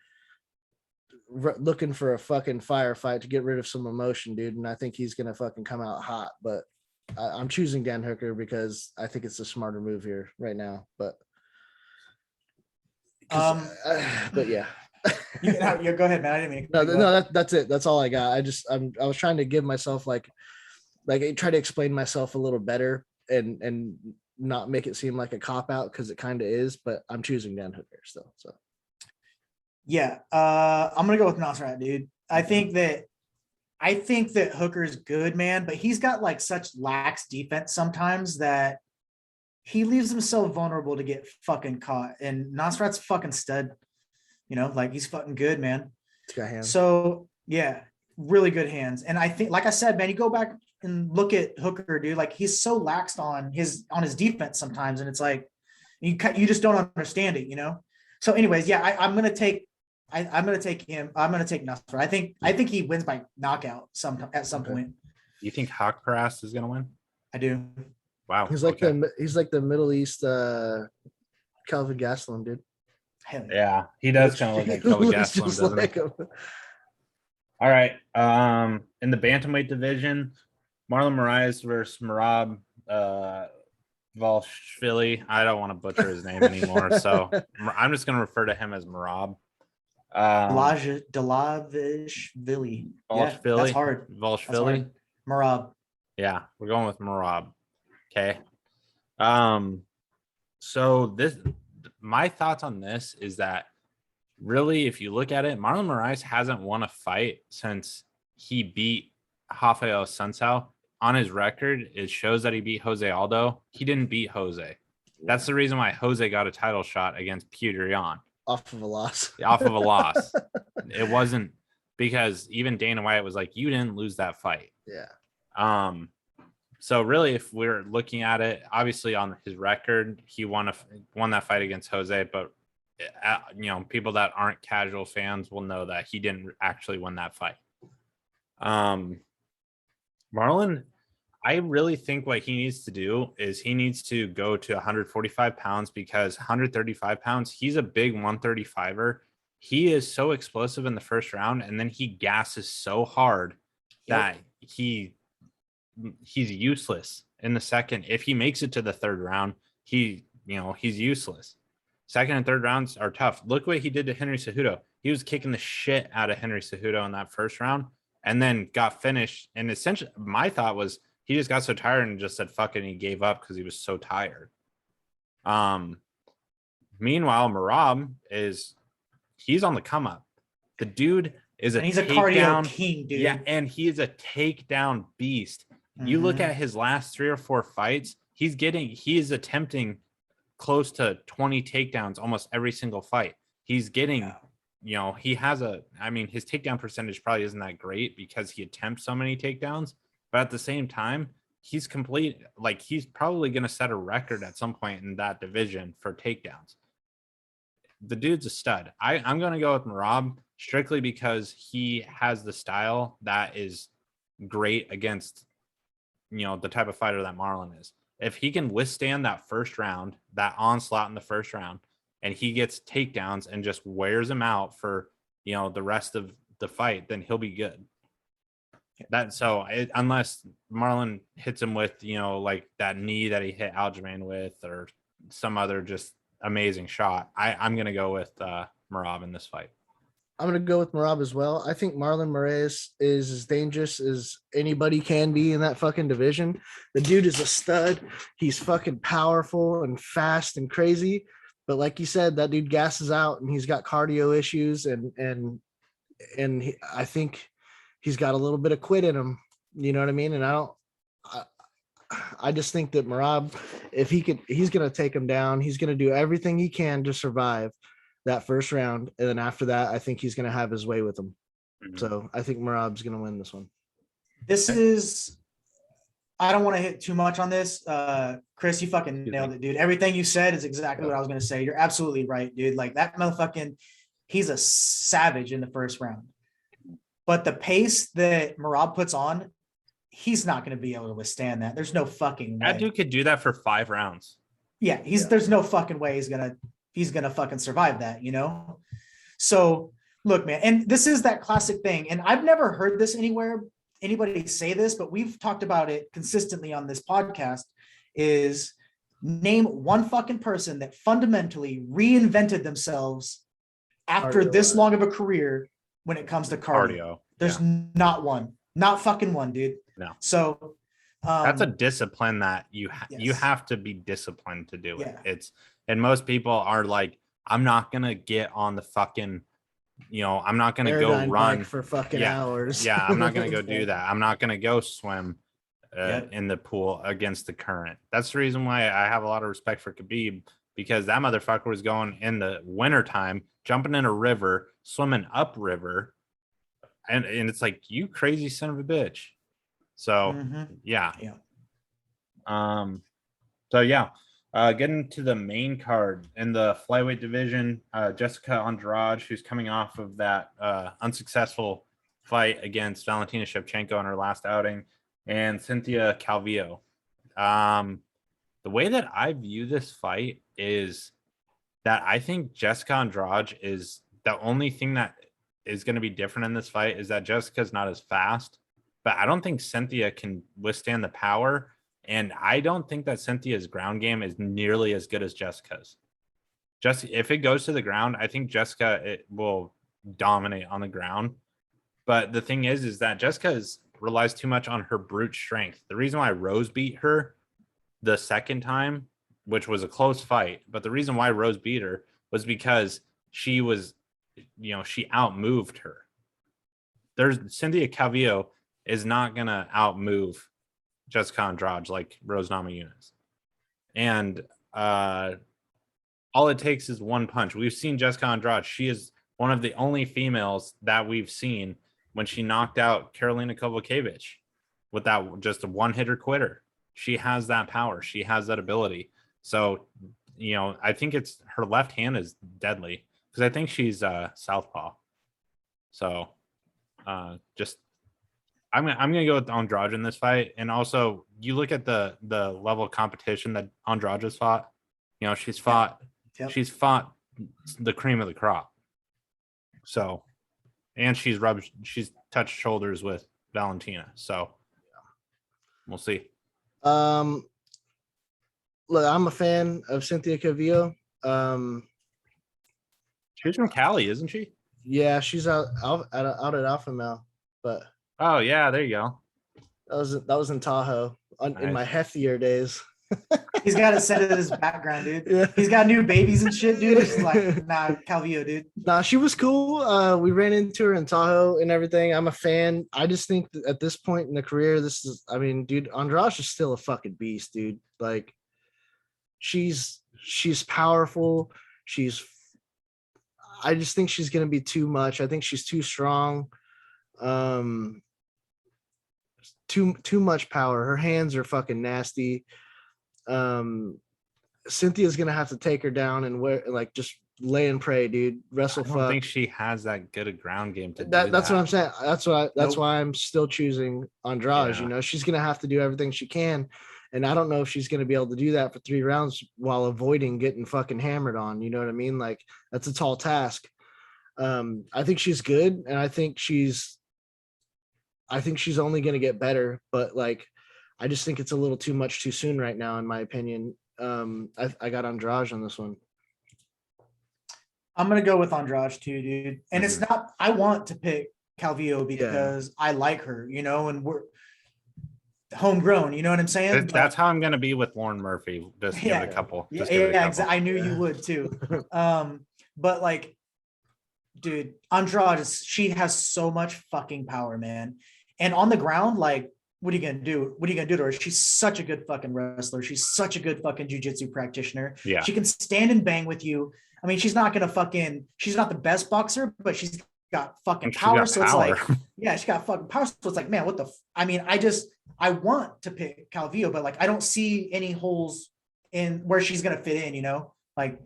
looking for a fucking firefight to get rid of some emotion, dude. And I think he's going to fucking come out hot, but I'm choosing Dan Hooker because I think it's a smarter move here right now, but yeah. You go ahead, man. I didn't mean that's it. That's all I got. I was trying to give myself like try to explain myself a little better and not make it seem like a cop out, because it kind of is, but I'm choosing Dan Hooker still. So Yeah, I'm gonna go with Nasrat, dude. I think that Hooker's good, man, but he's got like such lax defense sometimes that he leaves himself vulnerable to get fucking caught. And Nasrat's fucking stud, like he's fucking good, man. It's got hands. So yeah, really good hands. And I think, like I said, man, you go back and look at Hooker, dude. Like he's so laxed on his defense sometimes, and it's like you just don't understand it, So, anyways, yeah, I'm gonna take him. I'm gonna take Nasser. I think he wins by knockout at some point. You think Haqparast is gonna win? I do. Wow. He's like the Middle East Calvin Gastelum, dude. Hell yeah. Yeah, he does kind of look like Kelvin Gastelum, doesn't he? him. All right. In the bantamweight division, Marlon Moraes versus Merab Valshvili. I don't want to butcher his name anymore, so I'm just going to refer to him as Merab. Delavishvili. Yeah, that's hard. Valshvili. Merab. Yeah, we're going with Merab. Okay. So my thoughts on this is that really, if you look at it, Marlon Moraes hasn't won a fight since he beat Rafael Sunsao. On his record, it shows that he beat Jose Aldo. He didn't beat Jose. That's the reason why Jose got a title shot against Pudrian. Off of a loss. It wasn't because even Dana White was like, you didn't lose that fight. Yeah. So really, if we're looking at it, obviously on his record, he won that fight against Jose, but people that aren't casual fans will know that he didn't actually win that fight. Marlon, I really think what he needs to do is he needs to go to 145 pounds because 135 pounds, he's a big 135er. He is so explosive in the first round, and then he gasses so hard that he's useless in the second. If he makes it to the third round, he's useless. Second and third rounds are tough. Look what he did to Henry Cejudo. He was kicking the shit out of Henry Cejudo in that first round and then got finished. And essentially, my thought was he just got so tired and just said, fuck it, and he gave up because he was so tired. Meanwhile, Merab he's on the come up. The dude is he's a cardio king, dude. Yeah, and he is a takedown beast. Mm-hmm. You look at his last 3 or 4 fights, he is attempting close to 20 takedowns almost every single fight. He's getting, he has his takedown percentage probably isn't that great because he attempts so many takedowns, but at the same time, he's probably going to set a record at some point in that division for takedowns. The dude's a stud. I'm going to go with Merab strictly because he has the style that is great against, the type of fighter that Marlon is. If he can withstand that first round, that onslaught in the first round, and he gets takedowns and just wears him out for, the rest of the fight, then he'll be good. Unless Marlon hits him with, like that knee that he hit Aljamain with or some other just amazing shot, I'm going to go with Merab in this fight. I'm going to go with Merab as well. I think Marlon Moraes is as dangerous as anybody can be in that fucking division. The dude is a stud. He's fucking powerful and fast and crazy. But like you said, that dude gasses out and he's got cardio issues and I think he's got a little bit of quit in him. You know what I mean? And I just think that Merab, he's going to take him down. He's going to do everything he can to survive that first round. And then after that, I think he's going to have his way with him. Mm-hmm. So I think Merab's going to win this one. I don't want to hit too much on this. Chris, you fucking nailed it, dude. Everything you said is exactly what I was going to say. You're absolutely right, dude. Like that motherfucking, he's a savage in the first round. But the pace that Merab puts on, he's not going to be able to withstand that. There's no fucking way. That dude could do that for 5 rounds. Yeah, there's no fucking way he's gonna fucking survive that, So look, man, and this is that classic thing, and I've never heard this anybody say this, but we've talked about it consistently on this podcast, is name one fucking person that fundamentally reinvented themselves after this long of a career when it comes to cardio. There's not one. Not fucking one, dude. No. So that's a discipline that you have to be disciplined to do it. And most people are like, I'm not gonna get on the fucking I'm not going to go Aerodyne run bike for fucking yeah, hours. Yeah, I'm not going to go do that. I'm not going to go swim Yep. in the pool against the current. That's the reason why I have a lot of respect for Khabib, because that motherfucker was going in the wintertime, jumping in a river, swimming up river. And it's like, you crazy son of a bitch. So, yeah. Getting to the main card in the flyweight division, Jessica Andrade, who's coming off of that unsuccessful fight against Valentina Shevchenko in her last outing, and Cynthia Calvillo. The way that I view this fight is that I think Jessica Andrade is the only thing that is going to be different in this fight is that Jessica's not as fast, but I don't think Cynthia can withstand the power. And I don't think that Cynthia's ground game is nearly as good as Jessica's. If it goes to the ground, I think Jessica will dominate on the ground. But the thing is that Jessica relies too much on her brute strength. The reason why Rose beat her the second time, which was a close fight, but the reason why Rose beat her was because she outmoved her. Cynthia Calvillo is not going to outmove Jessica Andrade like Rose Namajunas. And all it takes is one punch. We've seen Jessica Andrade. She is one of the only females that we've seen when she knocked out Karolina Kowalkiewicz with that just a one-hitter quitter. She has that power. She has that ability. So, I think it's her left hand is deadly because I think she's southpaw. So, I'm gonna go with Andrade in this fight. And also, you look at the level of competition that Andrade has fought. She's fought the cream of the crop. So, and she's touched shoulders with Valentina. So, we'll see. Look, I'm a fan of Cynthia Calvillo. She's from Cali, isn't she? Yeah, she's out at Alpha Male, but oh yeah, there you go. That was in Tahoe in my heftier days. He's got it set in his background, dude. Yeah. He's got new babies and shit, dude. It's like, nah, Calvillo, dude. Nah, she was cool. We ran into her in Tahoe and everything. I'm a fan. I just think that at this point in the career, dude, Andrade is still a fucking beast, dude. Like, she's powerful. I just think she's gonna be too much. I think she's too strong. Too much power. Her hands are fucking nasty. Cynthia's gonna have to take her down and just lay and pray, dude. Wrestle. I don't think she has that good a ground game to do that's what I'm saying. That's why I'm still choosing Andrade. Yeah. She's gonna have to do everything she can, and I don't know if she's gonna be able to do that for 3 rounds while avoiding getting fucking hammered on. You know what I mean? Like, that's a tall task. I think she's good, and I think she's only gonna get better, but like, I just think it's a little too much too soon right now, in my opinion. I got Andrade on this one. I'm gonna go with Andrade too, dude. And it's not. I want to pick Calvillo because I like her, and we're homegrown. You know what I'm saying? That's how I'm gonna be with Lauren Murphy. Just give it a couple. Exactly. I knew you would too. But like, dude, Andrade she has so much fucking power, man. And on the ground, like, what are you gonna do? What are you gonna do to her? She's such a good fucking wrestler. She's such a good fucking jiu-jitsu practitioner. Yeah. She can stand and bang with you. I mean, she's not the best boxer, but she's got fucking power. So it's like, yeah, she got fucking power. So it's like, man, what the? I want to pick Calvillo, but like, I don't see any holes in where she's gonna fit in. Like,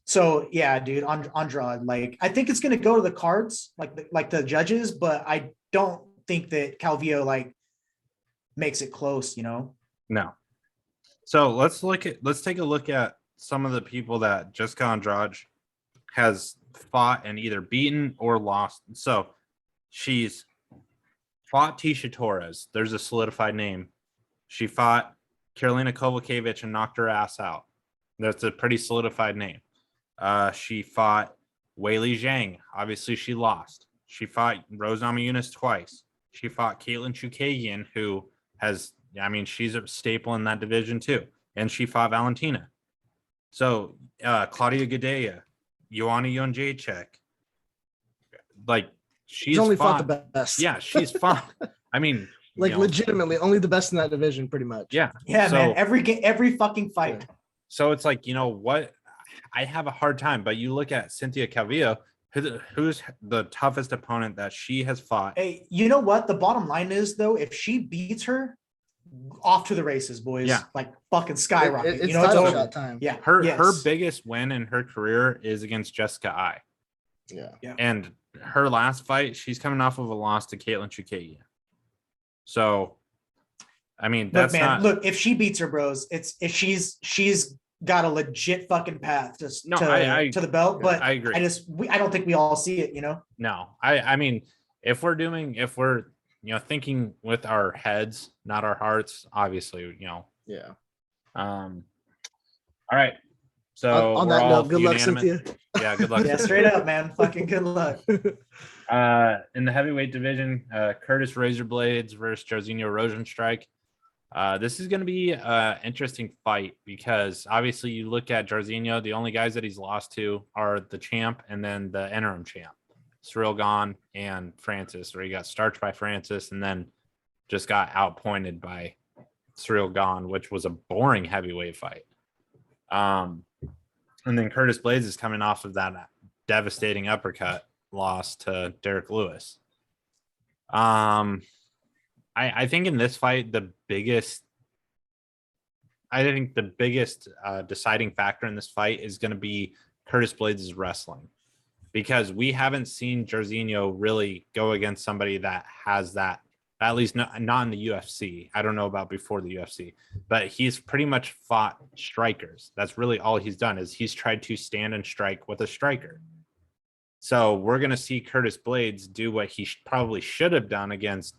so yeah, dude, Andrade. Like, I think it's gonna go to the cards, like the judges, but I don't think that Calvillo like makes it close. No. So let's take a look at some of the people that Jessica Andrade has fought and either beaten or lost. So she's fought Tisha Torres. There's a solidified name. She fought Karolina Kowalkiewicz and knocked her ass out. That's a pretty solidified name. She fought Weili Zhang. Obviously, she lost. She fought Rose Namajunas twice. She fought Caitlin Chukagian, who she's a staple in that division too. And she fought Valentina. So Claudia Gadelha, Joanna Jędrzejczyk, like He's only fought the best. Yeah, she's fought. I mean, like legitimately only the best in that division, pretty much. Yeah. Yeah, man. Every fucking fight. Yeah. So it's like, what? I have a hard time, but you look at Cynthia Calvillo, who's the toughest opponent that she has fought. Hey, you know what? The bottom line is, though, if she beats her, off to the races, boys. Yeah. Like fucking skyrocket. It's title shot time. Yeah. Her biggest win in her career is against Jessica Ai. Yeah. And her last fight, she's coming off of a loss to Caitlin Chukagian. So, I mean, look, if she beats her, bros, if she's got a legit fucking path to the belt. But I agree. I don't think we all see it, No, I mean, if we're thinking with our heads, not our hearts, obviously, Yeah. All right. So on that note, good luck, Cynthia. Yeah, good luck. Yeah, straight up, man. Fucking good luck. In the heavyweight division, Curtis Razorblades versus Jairzinho Rosenstrike. This is going to be an interesting fight because obviously you look at Jairzinho, the only guys that he's lost to are the champ and then the interim champ, Cyril Gahn and Francis, where he got starched by Francis and then just got outpointed by Cyril Gahn, which was a boring heavyweight fight. And then Curtis Blades is coming off of that devastating uppercut loss to Derek Lewis. I think in this fight, the biggest deciding factor in this fight is going to be Curtis Blades' wrestling, because we haven't seen Jairzinho really go against somebody that has that, at least not in the UFC. I don't know about before the UFC, but he's pretty much fought strikers. That's really all he's done, is he's tried to stand and strike with a striker. So we're going to see Curtis Blades do what he probably should have done against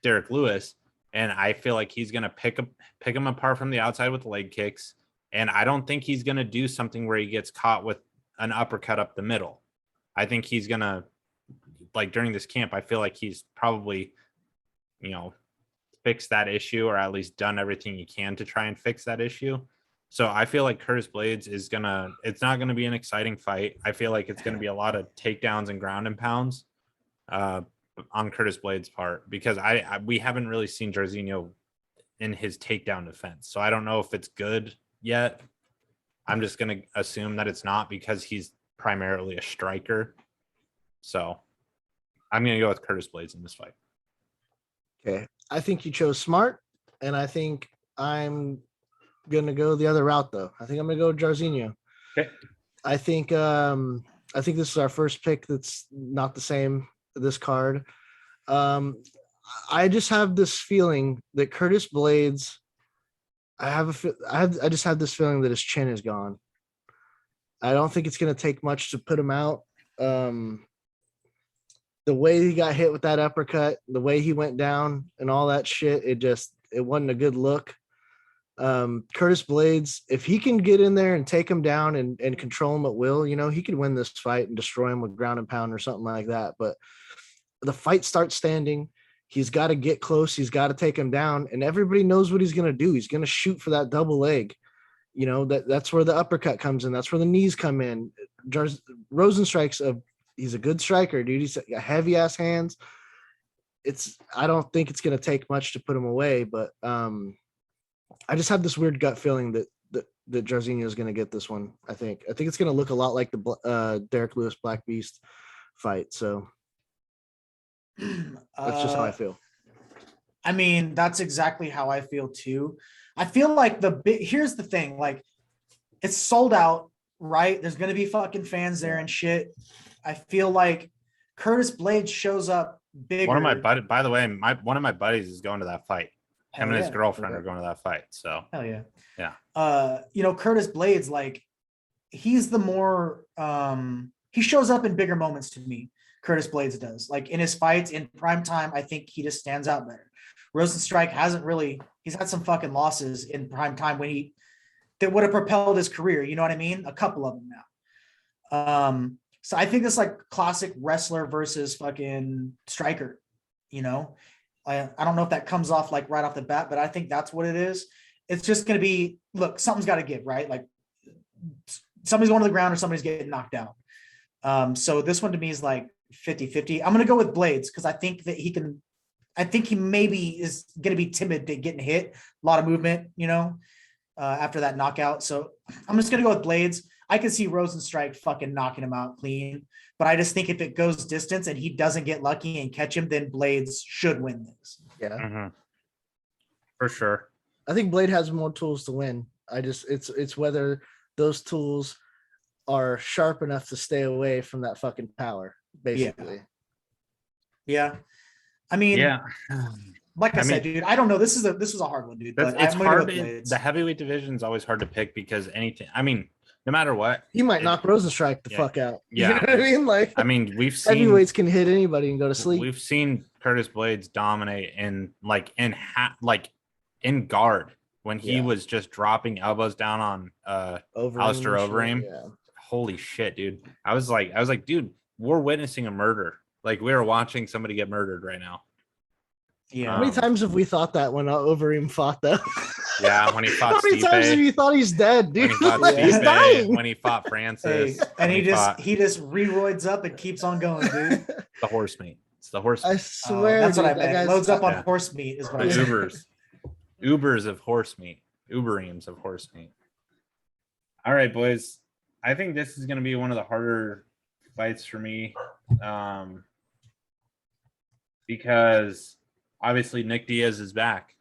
Derek Lewis. And I feel like he's going to pick him apart from the outside with leg kicks. And I don't think he's going to do something where he gets caught with an uppercut up the middle. I think he's going to, like during this camp, I feel like he's probably, fixed that issue, or at least done everything he can to try and fix that issue. So I feel like Curtis Blades it's not going to be an exciting fight. I feel like it's going to be a lot of takedowns and ground and pounds on Curtis Blades' part, because we haven't really seen Jairzinho in his takedown defense. So I don't know if it's good yet. I'm just going to assume that it's not, because he's primarily a striker. So I'm going to go with Curtis Blades in this fight. Okay. I think you chose smart, and I think I'm going to go the other route, though. I think I'm going to go Jairzinho. Okay. I think this is our first pick that's not the same this card. I just have this feeling that Curtis Blades, I just have this feeling that his chin is gone. I don't think it's going to take much to put him out. The way he got hit with that uppercut, the way he went down and all that shit, it wasn't a good look. Curtis Blades, if he can get in there and take him down and control him at will, he could win this fight and destroy him with ground and pound or something like that. But the fight starts standing. He's got to get close. He's got to take him down, and everybody knows what he's going to do. He's going to shoot for that double leg. That's where the uppercut comes in. That's where the knees come in. Rosenstrike's he's a good striker, dude. He's got heavy ass hands. I don't think it's going to take much to put him away, but I just have this weird gut feeling that Jairzinho is going to get this one. I think it's going to look a lot like the Derek Lewis Black Beast fight. So that's just how I feel. I mean, that's exactly how I feel too. I feel like here's the thing, like it's sold out, right? There's going to be fucking fans there and shit. I feel like Curtis Blades shows up bigger. One of my one of my buddies is going to that fight. Him and his girlfriend are going to that fight. So hell yeah. Yeah. Curtis Blades, like he's the more he shows up in bigger moments to me. Curtis Blades does. Like in his fights in prime time, I think he just stands out better. Rosenstrike he's had some fucking losses in prime time that would have propelled his career. You know what I mean? A couple of them now. So I think it's like classic wrestler versus fucking striker, I don't know if that comes off like right off the bat, but I think that's what it is. It's just going to be, look, something's got to give, right? Like somebody's going to the ground or somebody's getting knocked out. So this one to me is like 50-50. I'm gonna go with Blades because I think that he can. I think he maybe is gonna be timid to getting hit. A lot of movement, after that knockout. So I'm just gonna go with Blades. I can see Rosenstrike fucking knocking him out clean, but I just think if it goes distance and he doesn't get lucky and catch him, then Blades should win this. Yeah, for sure. I think Blade has more tools to win. It's whether those tools are sharp enough to stay away from that fucking power, basically. Yeah. I mean, Yeah. Like I said, dude, I don't know. This was a hard one, dude. But it's hard. The heavyweight division is always hard to pick because anything. I mean, no matter what, he might knock Rosenstrike the fuck out. Yeah, you know what I mean. Like, we've seen heavyweights can hit anybody and go to sleep. We've seen Curtis Blades dominate in in guard when he was just dropping elbows down on Alistair Overeem. Yeah. Holy shit, dude! I was like, dude, we're witnessing a murder. Like we are watching somebody get murdered right now. Yeah. How many times have we thought that when Overeem fought though? Yeah, when he fought How many times have you thought he's dead, dude? He's dying. When he fought Francis. And he just re-roids up and keeps on going, dude. The horse meat. It's the horse meat. I swear. That's dude, what I meant. Loads up on horse meat is what I said. Ubers of horse meat. Ubereems of horse meat. All right, boys. I think this is going to be one of the harder fights for me. Because obviously Nick Diaz is back.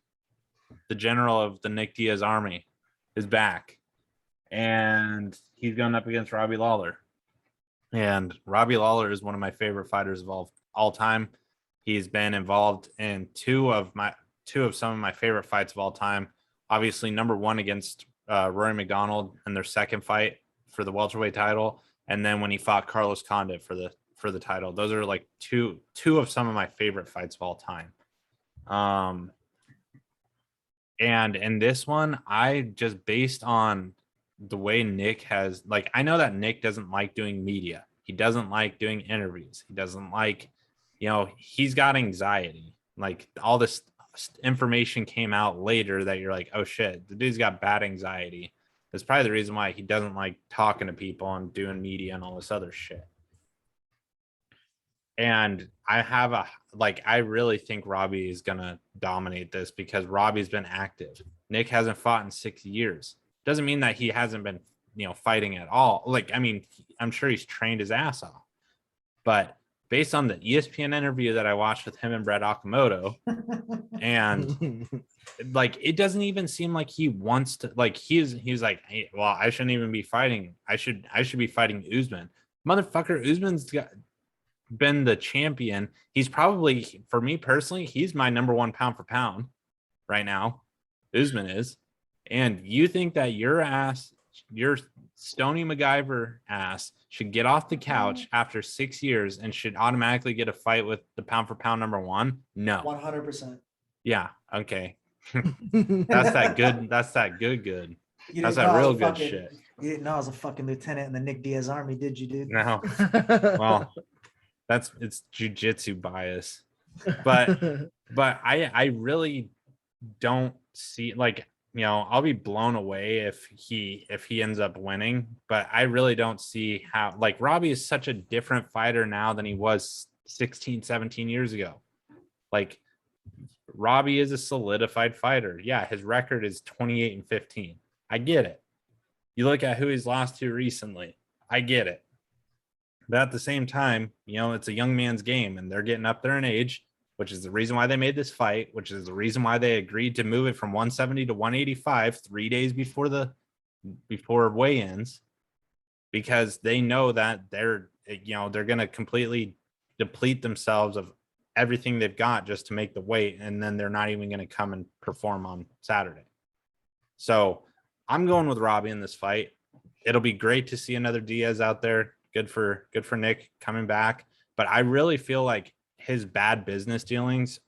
The general of the Nick Diaz army is back. And he's going up against Robbie Lawler. And Robbie Lawler is one of my favorite fighters of all time. He's been involved in two of some of my favorite fights of all time. Obviously, number one against Rory McDonald in their second fight for the welterweight title. And then when he fought Carlos Condit for the title. Those are like two of some of my favorite fights of all time. And in this one, I just based on the way Nick has, like, I know that Nick doesn't like doing media. He doesn't like doing interviews. He doesn't like, he's got anxiety. Like all this information came out later that you're like, oh shit, the dude's got bad anxiety. That's probably the reason why he doesn't like talking to people and doing media and all this other shit. And I really think Robbie is going to dominate this because Robbie's been active. Nick hasn't fought in 6 years. Doesn't mean that he hasn't been, fighting at all. Like, I mean, I'm sure he's trained his ass off. But based on the ESPN interview that I watched with him and Brett Okamoto, and like, it doesn't even seem like he wants to, like, he's like, hey, well, I shouldn't even be fighting. I should be fighting Usman. Motherfucker, Usman's been the champion. He's probably, for me personally, he's my number one pound for pound right now. Usman is. And you think that your Stony MacGyver ass should get off the couch after 6 years and should automatically get a fight with the pound for pound number one? No. 100%. Yeah. Okay. That's that good. That's that good. That's that real good shit. You didn't know I was a fucking lieutenant in the Nick Diaz army, did you, dude? No. Well, it's jiu-jitsu bias. But I really don't see, like, I'll be blown away if he ends up winning, but I really don't see how, like, Robbie is such a different fighter now than he was 16, 17 years ago. Like, Robbie is a solidified fighter. Yeah, his record is 28-15. I get it. You look at who he's lost to recently. I get it. But at the same time, it's a young man's game and they're getting up there in age, which is the reason why they made this fight, which is the reason why they agreed to move it from 170 to 185 3 days before weigh-ins, because they know that they're going to completely deplete themselves of everything they've got just to make the weight, and then they're not even going to come and perform on Saturday. So I'm going with Robbie in this fight. It'll be great to see another Diaz out there. Good for Nick coming back. But I really feel like his bad business dealings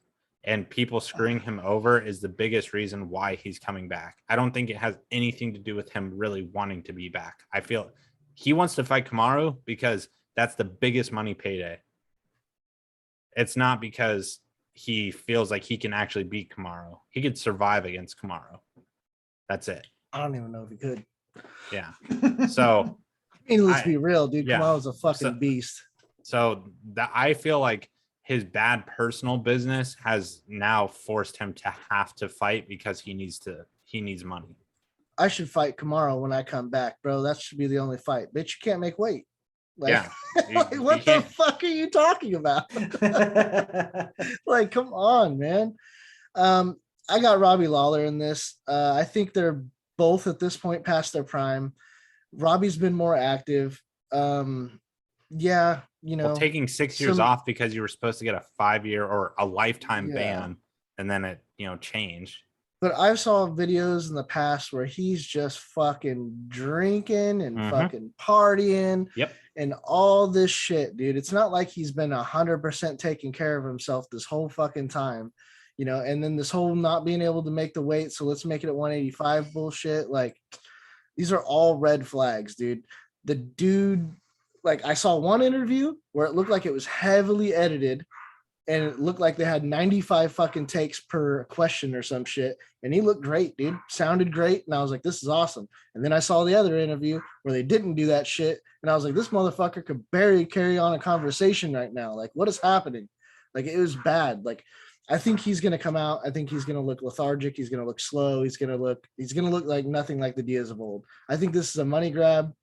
and people screwing him over is the biggest reason why he's coming back. I don't think it has anything to do with him really wanting to be back. I feel he wants to fight Kamaru because that's the biggest money payday. It's not because he feels like he can actually beat Kamaru. He could survive against Kamaru. That's it. I don't even know if he could. Yeah. So I mean, let's be real, dude. Yeah. Kamaru's a fucking beast. So that I feel like his bad personal business has now forced him to have to fight because he needs money. I should fight Kamaru when I come back, bro. That should be the only fight. Bitch, you can't make weight. Like, Yeah. like, what the fuck are you talking about? Like, come on, man. I got Robbie Lawler in this. I think they're both at this point past their prime. Robbie's been more active. Yeah, you know, taking 6 years off because you were supposed to get a 5-year or a lifetime ban, and then it, changed. But I saw videos in the past where he's just fucking drinking and fucking partying and all this shit, dude. It's not like he's been 100% taking care of himself this whole fucking time, and then this whole not being able to make the weight. So let's make it at 185 bullshit. Like, these are all red flags, dude. The dude, like, I saw one interview where it looked like it was heavily edited and it looked like they had 95 fucking takes per question or some shit. And he looked great, dude. Sounded great. And I was like, this is awesome. And then I saw the other interview where they didn't do that shit. And I was like, this motherfucker could barely carry on a conversation right now. Like, what is happening? Like, it was bad. Like, I think he's going to come out. I think he's going to look lethargic. He's going to look slow. He's going to look like nothing like the Diaz of old. I think this is a money grab.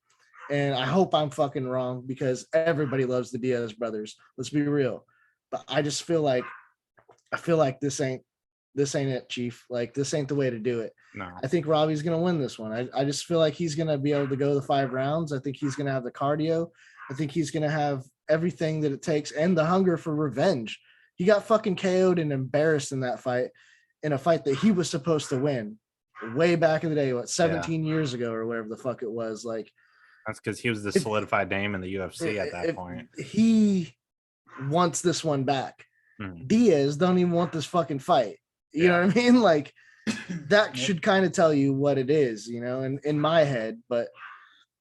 And I hope I'm fucking wrong because everybody loves the Diaz brothers. Let's be real. But I just feel like this ain't it, Chief. Like, this ain't the way to do it. No. I think Robbie's gonna win this one. I just feel like he's gonna be able to go the 5 rounds. I think he's gonna have the cardio. I think he's gonna have everything that it takes and the hunger for revenge. He got fucking KO'd and embarrassed in that fight, in a fight that he was supposed to win way back in the day, 17 years ago or whatever the fuck it was. Like, that's because he was the solidified name in the UFC at that point. He wants this one back. Diaz don't even want this fucking fight. You know what I mean? Like, that should kind of tell you what it is, in my head. But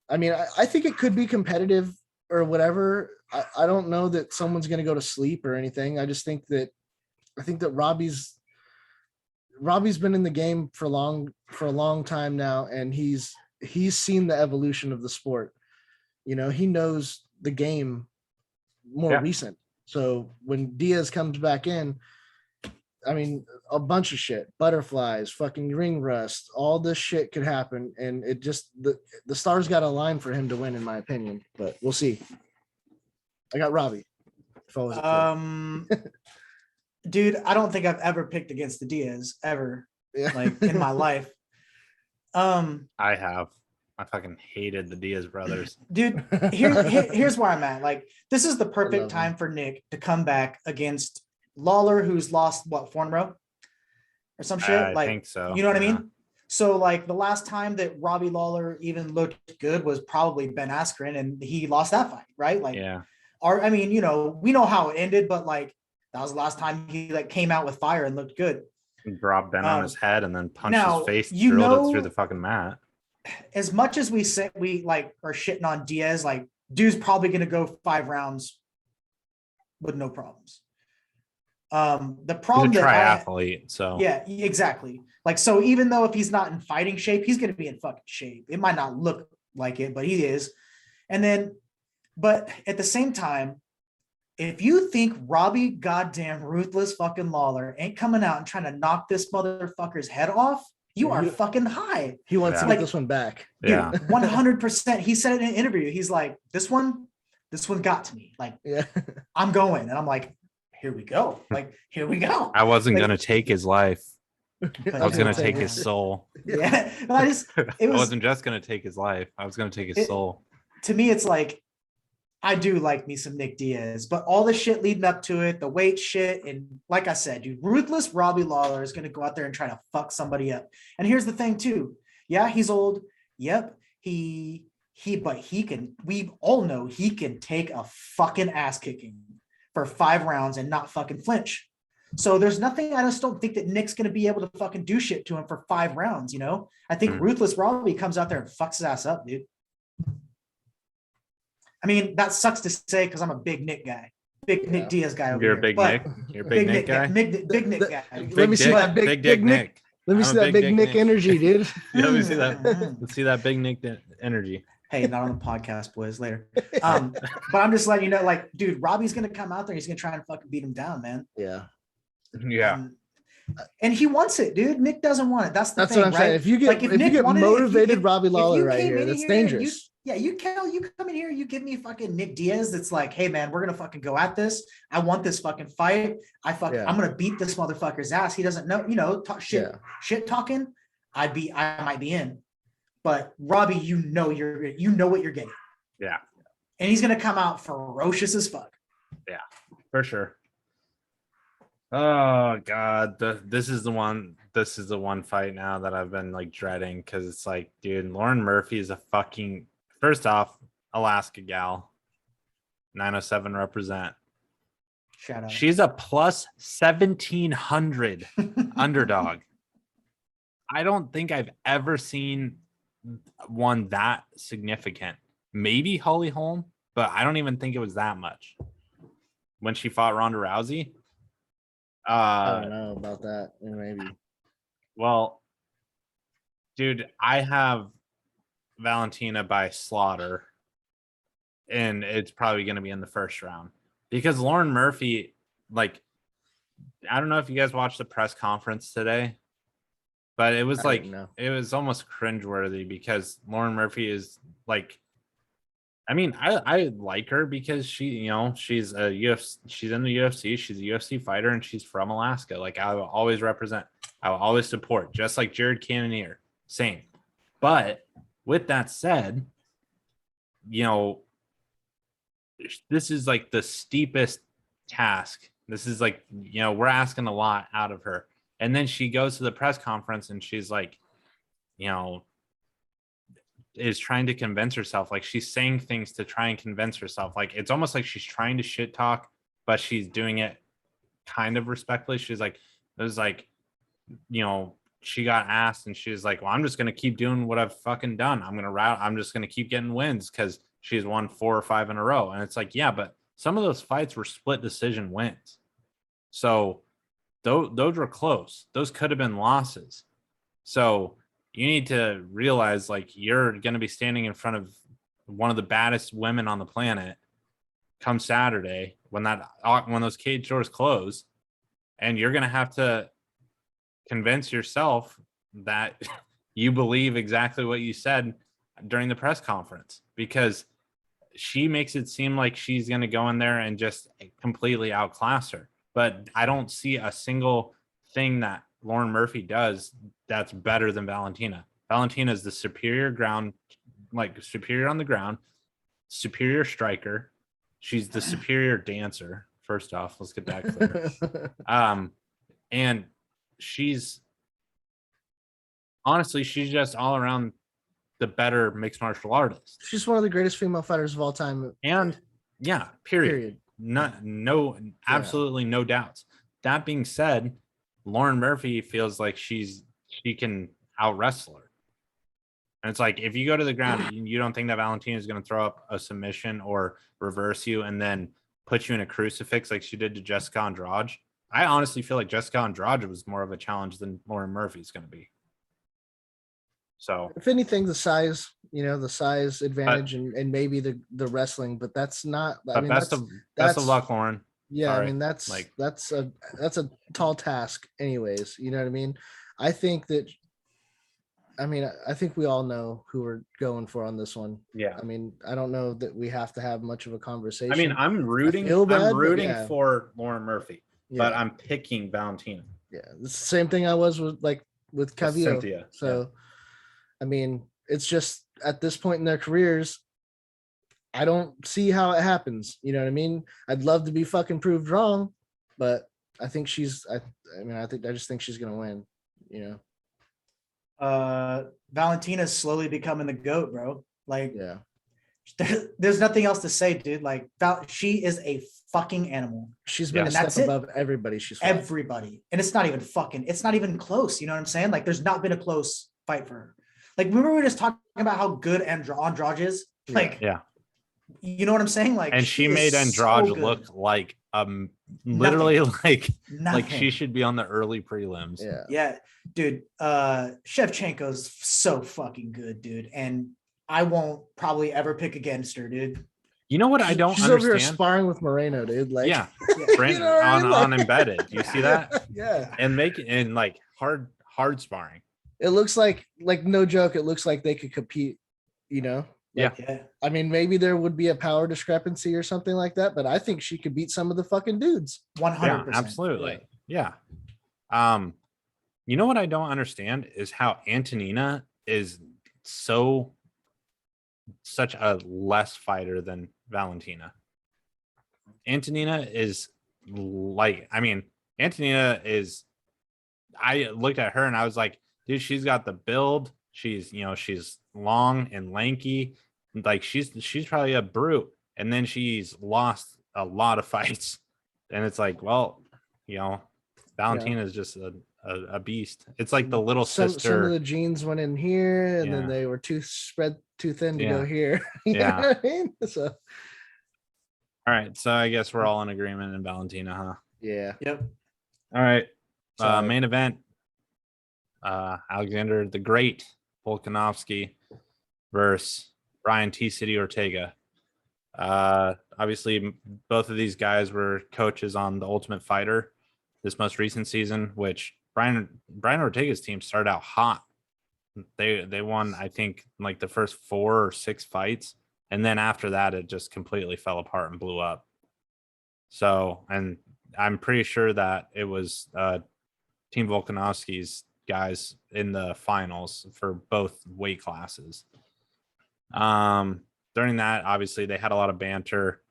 I mean, I think it could be competitive or whatever. I don't know that someone's going to go to sleep or anything. I think that Robbie's been in the game for a long time now, and he's seen the evolution of the sport. He knows the game more recent. So when Diaz comes back in, I mean, a bunch of shit, butterflies, fucking ring rust, all this shit could happen. And it just, the stars got a line for him to win, in my opinion, but we'll see. I got Robbie. Dude, I don't think I've ever picked against the Diaz ever, like, in my life. I have. I fucking hated the Diaz brothers. Dude, here's where I'm at. Like, this is the perfect time for Nick to come back against Lawler, who's lost, 4 in a row? Or some shit? I think so. You know what I mean? So, like, the last time that Robbie Lawler even looked good was probably Ben Askren, and he lost that fight, right? Like, I mean, we know how it ended, but, like, that was the last time he, like, came out with fire and looked good. He dropped Ben on his head and then punched his face, drilled it through the fucking mat. As much as we like are shitting on Diaz, like, dude's probably going to go 5 rounds with no problems. The problem, he's a triathlete, so yeah, exactly. Like, so even though if he's not in fighting shape, he's going to be in fucking shape. It might not look like it, but he is. And then, but at the same time, if you think Robbie goddamn ruthless fucking Lawler ain't coming out and trying to knock this motherfucker's head off, you are fucking high. He wants to get this one back. Yeah, 100%. He said it in an interview. He's like, this one got to me. Like, I'm going. And I'm like, here we go. Like, here we go. I wasn't going to take his life. I was going to take his soul. Yeah. I wasn't just going to take his life. I was going to take his soul. To me, it's like, I do like me some Nick Diaz, but all the shit leading up to it, the weight shit, and like I said, dude, ruthless Robbie Lawler is going to go out there and try to fuck somebody up. And here's the thing too. Yeah, he's old. Yep. But he can, we all know he can take a fucking ass kicking for 5 rounds and not fucking flinch. So there's nothing, I just don't think that Nick's going to be able to fucking do shit to him for 5 rounds. I think ruthless Robbie comes out there and fucks his ass up, dude. I mean, that sucks to say because I'm a big Nick guy, Nick Diaz guy. You're a big Nick. You're a big Nick guy. Big Nick guy. Let me see that big Nick. Let me see that big Nick energy, dude. Yeah, let me see that. Let's see that big Nick energy. Hey, not on the podcast, boys. Later. But I'm just letting you know, like, dude, Robbie's gonna come out there. He's gonna try and fucking beat him down, man. Yeah. And he wants it, dude. Nick doesn't want it. That's thing, what I'm right? saying. If you get motivated Robbie Lawler right here, that's dangerous. You come in here, you give me fucking Nick Diaz. That's like, hey man, we're gonna fucking go at this. I want this fucking fight. I'm gonna beat this motherfucker's ass. He doesn't know, talk shit, shit talking. I might be in. But Robbie, you know what you're getting. Yeah. And he's gonna come out ferocious as fuck. Yeah, for sure. Oh God, this is the one fight now that I've been like dreading, because it's like, dude, Lauren Murphy is a fucking, first off, Alaska gal, 907 represent. Shout out. She's a plus 1,700 underdog. I don't think I've ever seen one that significant. Maybe Holly Holm, but I don't even think it was that much when she fought Ronda Rousey. I don't know about that. Maybe. Well, dude, I have Valentina by slaughter, and it's probably going to be in the first round, because Lauren Murphy, like, I don't know if you guys watched the press conference today, but it was like, it was almost cringeworthy, because Lauren Murphy is like, I mean, I like her because she's she's in the UFC. She's a UFC fighter, and she's from Alaska. Like, I will always represent. I will always support, just like Jared Cannonier. Same. But with that said, this is like the steepest task. This is like, we're asking a lot out of her. And then she goes to the press conference and she's like, is trying to convince herself, like she's saying things to try and convince herself. Like, it's almost like she's trying to shit talk, but she's doing it kind of respectfully. She's like, it was like, she got asked and she's like, well, I'm just going to keep doing what I've fucking done. I'm just going to keep getting wins, because she's won 4 or 5 in a row. And it's like, yeah, but some of those fights were split decision wins. So those were close. Those could have been losses. So you need to realize, like, you're going to be standing in front of one of the baddest women on the planet come Saturday when those cage doors close, and you're going to have to convince yourself that you believe exactly what you said during the press conference, because she makes it seem like she's going to go in there and just completely outclass her. But I don't see a single thing that Lauren Murphy does that's better than Valentina. Valentina is the superior on the ground, superior striker. She's the superior dancer. First off, let's get that clear. And she's just all around the better mixed martial artist. She's one of the greatest female fighters of all time. And yeah, period. Absolutely no doubts. That being said, Lauren Murphy feels like she can out wrestle her. And it's like, if you go to the ground, you don't think that Valentina is going to throw up a submission or reverse you and then put you in a crucifix like she did to Jessica Andrade. I honestly feel like Jessica Andrade was more of a challenge than Lauren Murphy is going to be. So if anything, the size advantage and maybe the wrestling, but that's not. I mean, best of luck, Lauren. Yeah, sorry. I mean that's a tall task, anyways. You know what I mean? I think we all know who we're going for on this one. Yeah. I mean, I don't know that we have to have much of a conversation. I mean, I'm rooting for Lauren Murphy, but I'm picking Valentina. Yeah, it's the same thing I was with Cavillo. Cynthia. So, yeah. I mean, it's just at this point in their careers, I don't see how it happens. You know what I mean? I'd love to be fucking proved wrong, but I think I just think she's gonna win. You know. Valentina's slowly becoming the GOAT, bro. Like, yeah. There's nothing else to say, dude. Like, she is a fucking animal. She's been a step above everybody. Everybody, and it's not even close. You know what I'm saying? Like, there's not been a close fight for her. Like, remember we were just talking about how good Andrade is? Like, yeah. You know what I'm saying? Like, and she made Andrade look like literally Nothing. like she should be on the early prelims. Yeah. Yeah, dude. Shevchenko's so fucking good, dude. And I won't probably ever pick against her, dude. You know what I don't She's over here understand? sparring with Moreno, dude. Like, Yeah, Yeah. Brandon You know what I mean? on Like- embedded. You see that? Yeah. And make it in like hard sparring. It looks like no joke, it looks like they could compete, you know? Like, Yeah. I mean, maybe there would be a power discrepancy or something like that, but I think she could beat some of the fucking dudes. 100%. Yeah, absolutely. Yeah. You know what I don't understand is how Antonina is such a less fighter than Valentina. Antonina is like, I mean, Antonina is, I looked at her and I was like, dude, she's got the build. She's, she's long and lanky. Like she's probably a brute. And then she's lost a lot of fights. And it's like, well, Valentina is just a beast. It's like the little sister. Some of the genes went in here and then Yeah. they were spread too thin to Yeah. go here. You Yeah. know what I mean? So, All right. So I guess we're all in agreement in Valentina, huh? yeah. Yep. All right. Sorry. Main event. Alexander the Great Volkanovski versus Brian T. City Ortega. Obviously, both of these guys were coaches on The Ultimate Fighter this most recent season, which Brian Ortega's team started out hot. They won, I think, like the first 4 or 6 fights, and then after that, it just completely fell apart and blew up. So, and I'm pretty sure that it was Team Volkanovski's guys in the finals for both weight classes. During that, obviously, they had a lot of banter.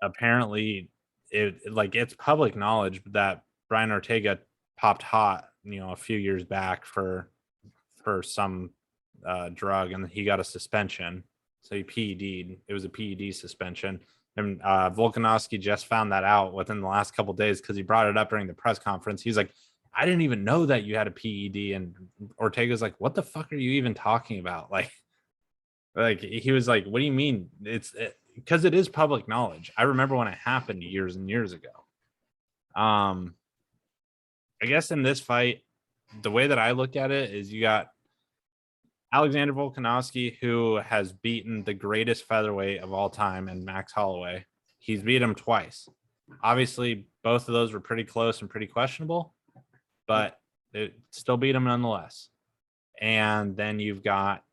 Apparently, it's public knowledge that Brian Ortega popped hot, a few years back for some drug, and he got a suspension. So he PED'd. It was a PED suspension. And Volkanovski just found that out within the last couple of days because he brought it up during the press conference. He's like, I didn't even know that you had a PED. And Ortega's like, what the fuck are you even talking about? Like he was like, what do you mean? Because it is public knowledge. I remember when it happened years and years ago. I guess in this fight, the way that I look at it is you got Alexander Volkanovski, who has beaten the greatest featherweight of all time in Max Holloway. He's beat him twice. Obviously, both of those were pretty close and pretty questionable, but it still beat him nonetheless. And then you've got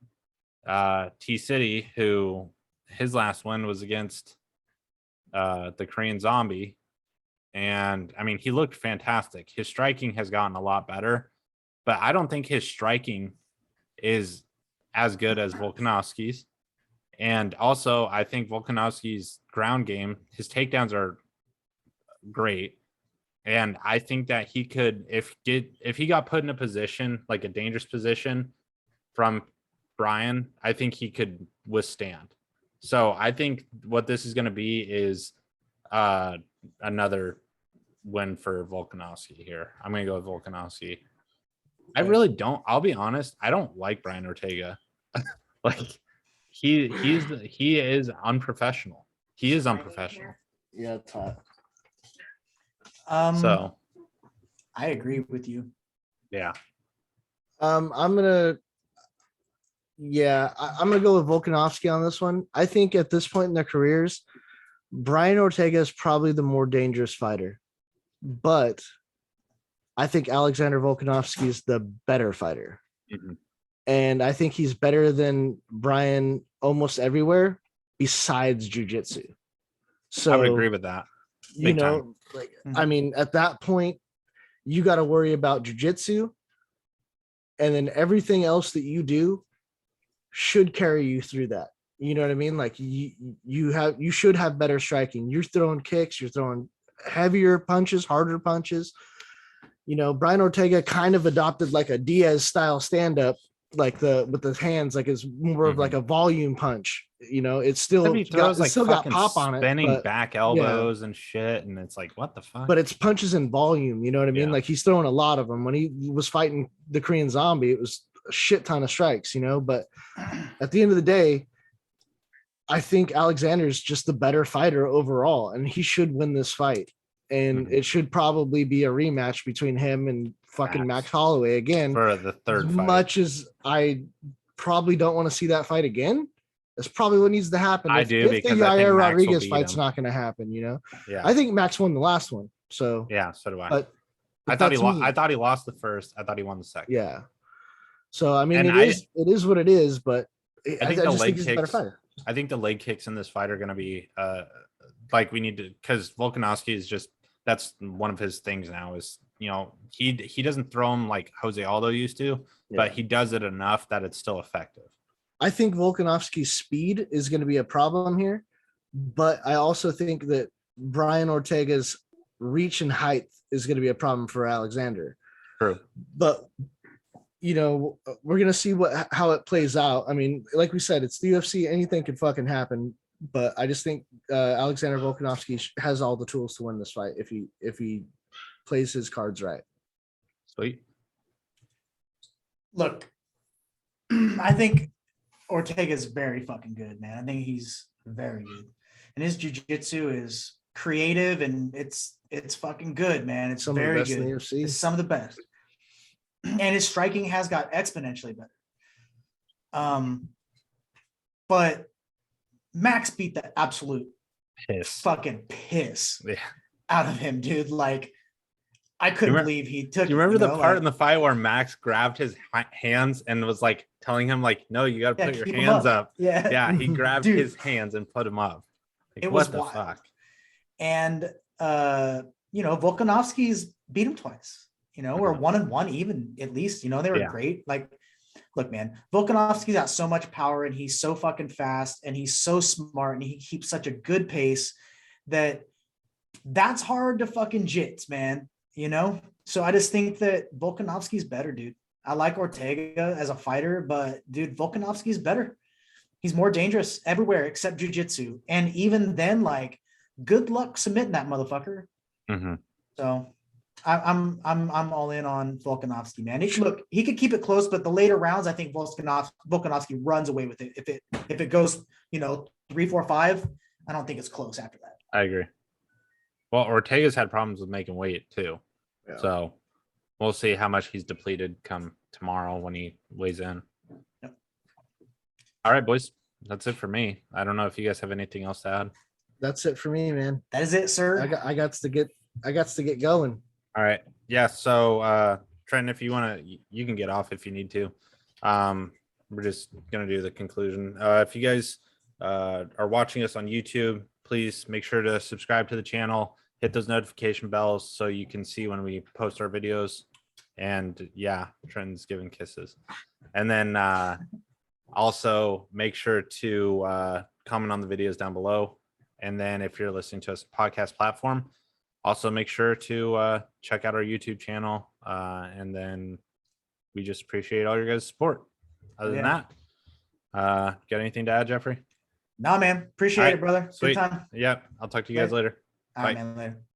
T-City, who his last win was against the Korean Zombie. And, I mean, he looked fantastic. His striking has gotten a lot better, but I don't think his striking is as good as Volkanovski's. And also, I think Volkanovski's ground game, his takedowns are great. And I think that he could, if he got put in a position, like a dangerous position from Brian, I think he could withstand. So I think what this is going to be is another win for Volkanovski here. I'm going to go with Volkanovski. I really don't. I'll be honest. I don't like Brian Ortega. Like he is unprofessional. He is unprofessional. Yeah, it's hot. So I agree with you. yeah. I'm gonna go with Volkanovski on this one. I think at this point in their careers, Brian Ortega is probably the more dangerous fighter, but I think Alexander Volkanovski is the better fighter. Mm-hmm. And I think he's better than Brian almost everywhere besides jiu-jitsu. So I would agree with that. You know, like, I mean, at that point, you got to worry about jiu-jitsu, and then everything else that you do should carry you through that. You know what I mean? Like you should have better striking. You're throwing kicks, you're throwing heavier punches, harder punches. You know, Brian Ortega kind of adopted like a Diaz style stand-up, like with the hands, like it's more of like a volume punch. You know, it's still got pop on it, spinning back elbows and shit, and it's like, what the fuck? But it's punches in volume. You know what I mean? Yeah. Like he's throwing a lot of them. When he was fighting the Korean Zombie, it was a shit ton of strikes. You know, but at the end of the day, I think Alexander's just the better fighter overall, and he should win this fight. and it should probably be a rematch between him and fucking Max Holloway again. For the third as fight. much as I probably don't want to see that fight again, that's probably what needs to happen. I do, if the because I think Yair Max will Rodriguez beat fight's him. not going to happen, you know. Yeah. I think Max won the last one, so Yeah, so do I. but I thought he that's lost. me. I thought he lost the first. I thought he won the second. Yeah. So I mean, And it is what it is, but I I think the just leg think he's a better kicks. fighter. I think the leg kicks in this fight are going to be like we need to, because Volkanovski is just, that's one of his things now is, you know, he doesn't throw him like Jose Aldo used to, but he does it enough that it's still effective. I think Volkanovski's speed is going to be a problem here, but I also think that Brian Ortega's reach and height is going to be a problem for Alexander. True. But you know, we're going to see how it plays out. I mean, like we said, it's the UFC, anything can fucking happen, but I just think Alexander Volkanovski has all the tools to win this fight if he plays his cards right. Sweet. Look, I think Ortega's very fucking good, man. I think he's very good, and his jiu-jitsu is creative and it's fucking good, man. It's very good. It's some of the best, and his striking has got exponentially better. But Max beat the absolute fucking piss out of him, dude. Like, I couldn't believe he took. Do you remember the part in the fight where Max grabbed his hands and was like telling him, like, no, you got to put your hands up. Yeah, he grabbed his hands and put them up. Like, it what was the wild. fuck? And you know, Volkanovski's beat him twice. You know, we're 1-1 even, at least. You know, they were great. Like, look, man, Volkanovski's got so much power and he's so fucking fast and he's so smart and he keeps such a good pace that's hard to fucking jits, man. You know, so I just think that Volkanovski's better, dude. I like Ortega as a fighter, but dude, Volkanovski's better. He's more dangerous everywhere except jiu-jitsu. And even then, like, good luck submitting that motherfucker. Mm-hmm. So I'm all in on Volkanovski, man. Look, he could keep it close, but the later rounds, I think Volkanovski runs away with it. If it goes, you know, 3, 4, 5, I don't think it's close after that. I agree. Well, Ortega's had problems with making weight too. Yeah. So we'll see how much he's depleted come tomorrow when he weighs in. Yep. All right, boys. That's it for me. I don't know if you guys have anything else to add. That's it for me, man. That is it, sir. I got to get going. All right. Yeah. So Trenton, if you want to, you can get off if you need to. We're just gonna do the conclusion. If you guys are watching us on YouTube, please make sure to subscribe to the channel, hit those notification bells so you can see when we post our videos. And yeah, Trenton's giving kisses. And then also make sure to comment on the videos down below. And then if you're listening to us on podcast platform, also make sure to check out our YouTube channel. And then we just appreciate all your guys' support. Other than that, got anything to add, Jeffrey? Nah, man. Appreciate it, brother. Sweet. Good time. Yep. I'll talk to you guys later. All right, man. Later.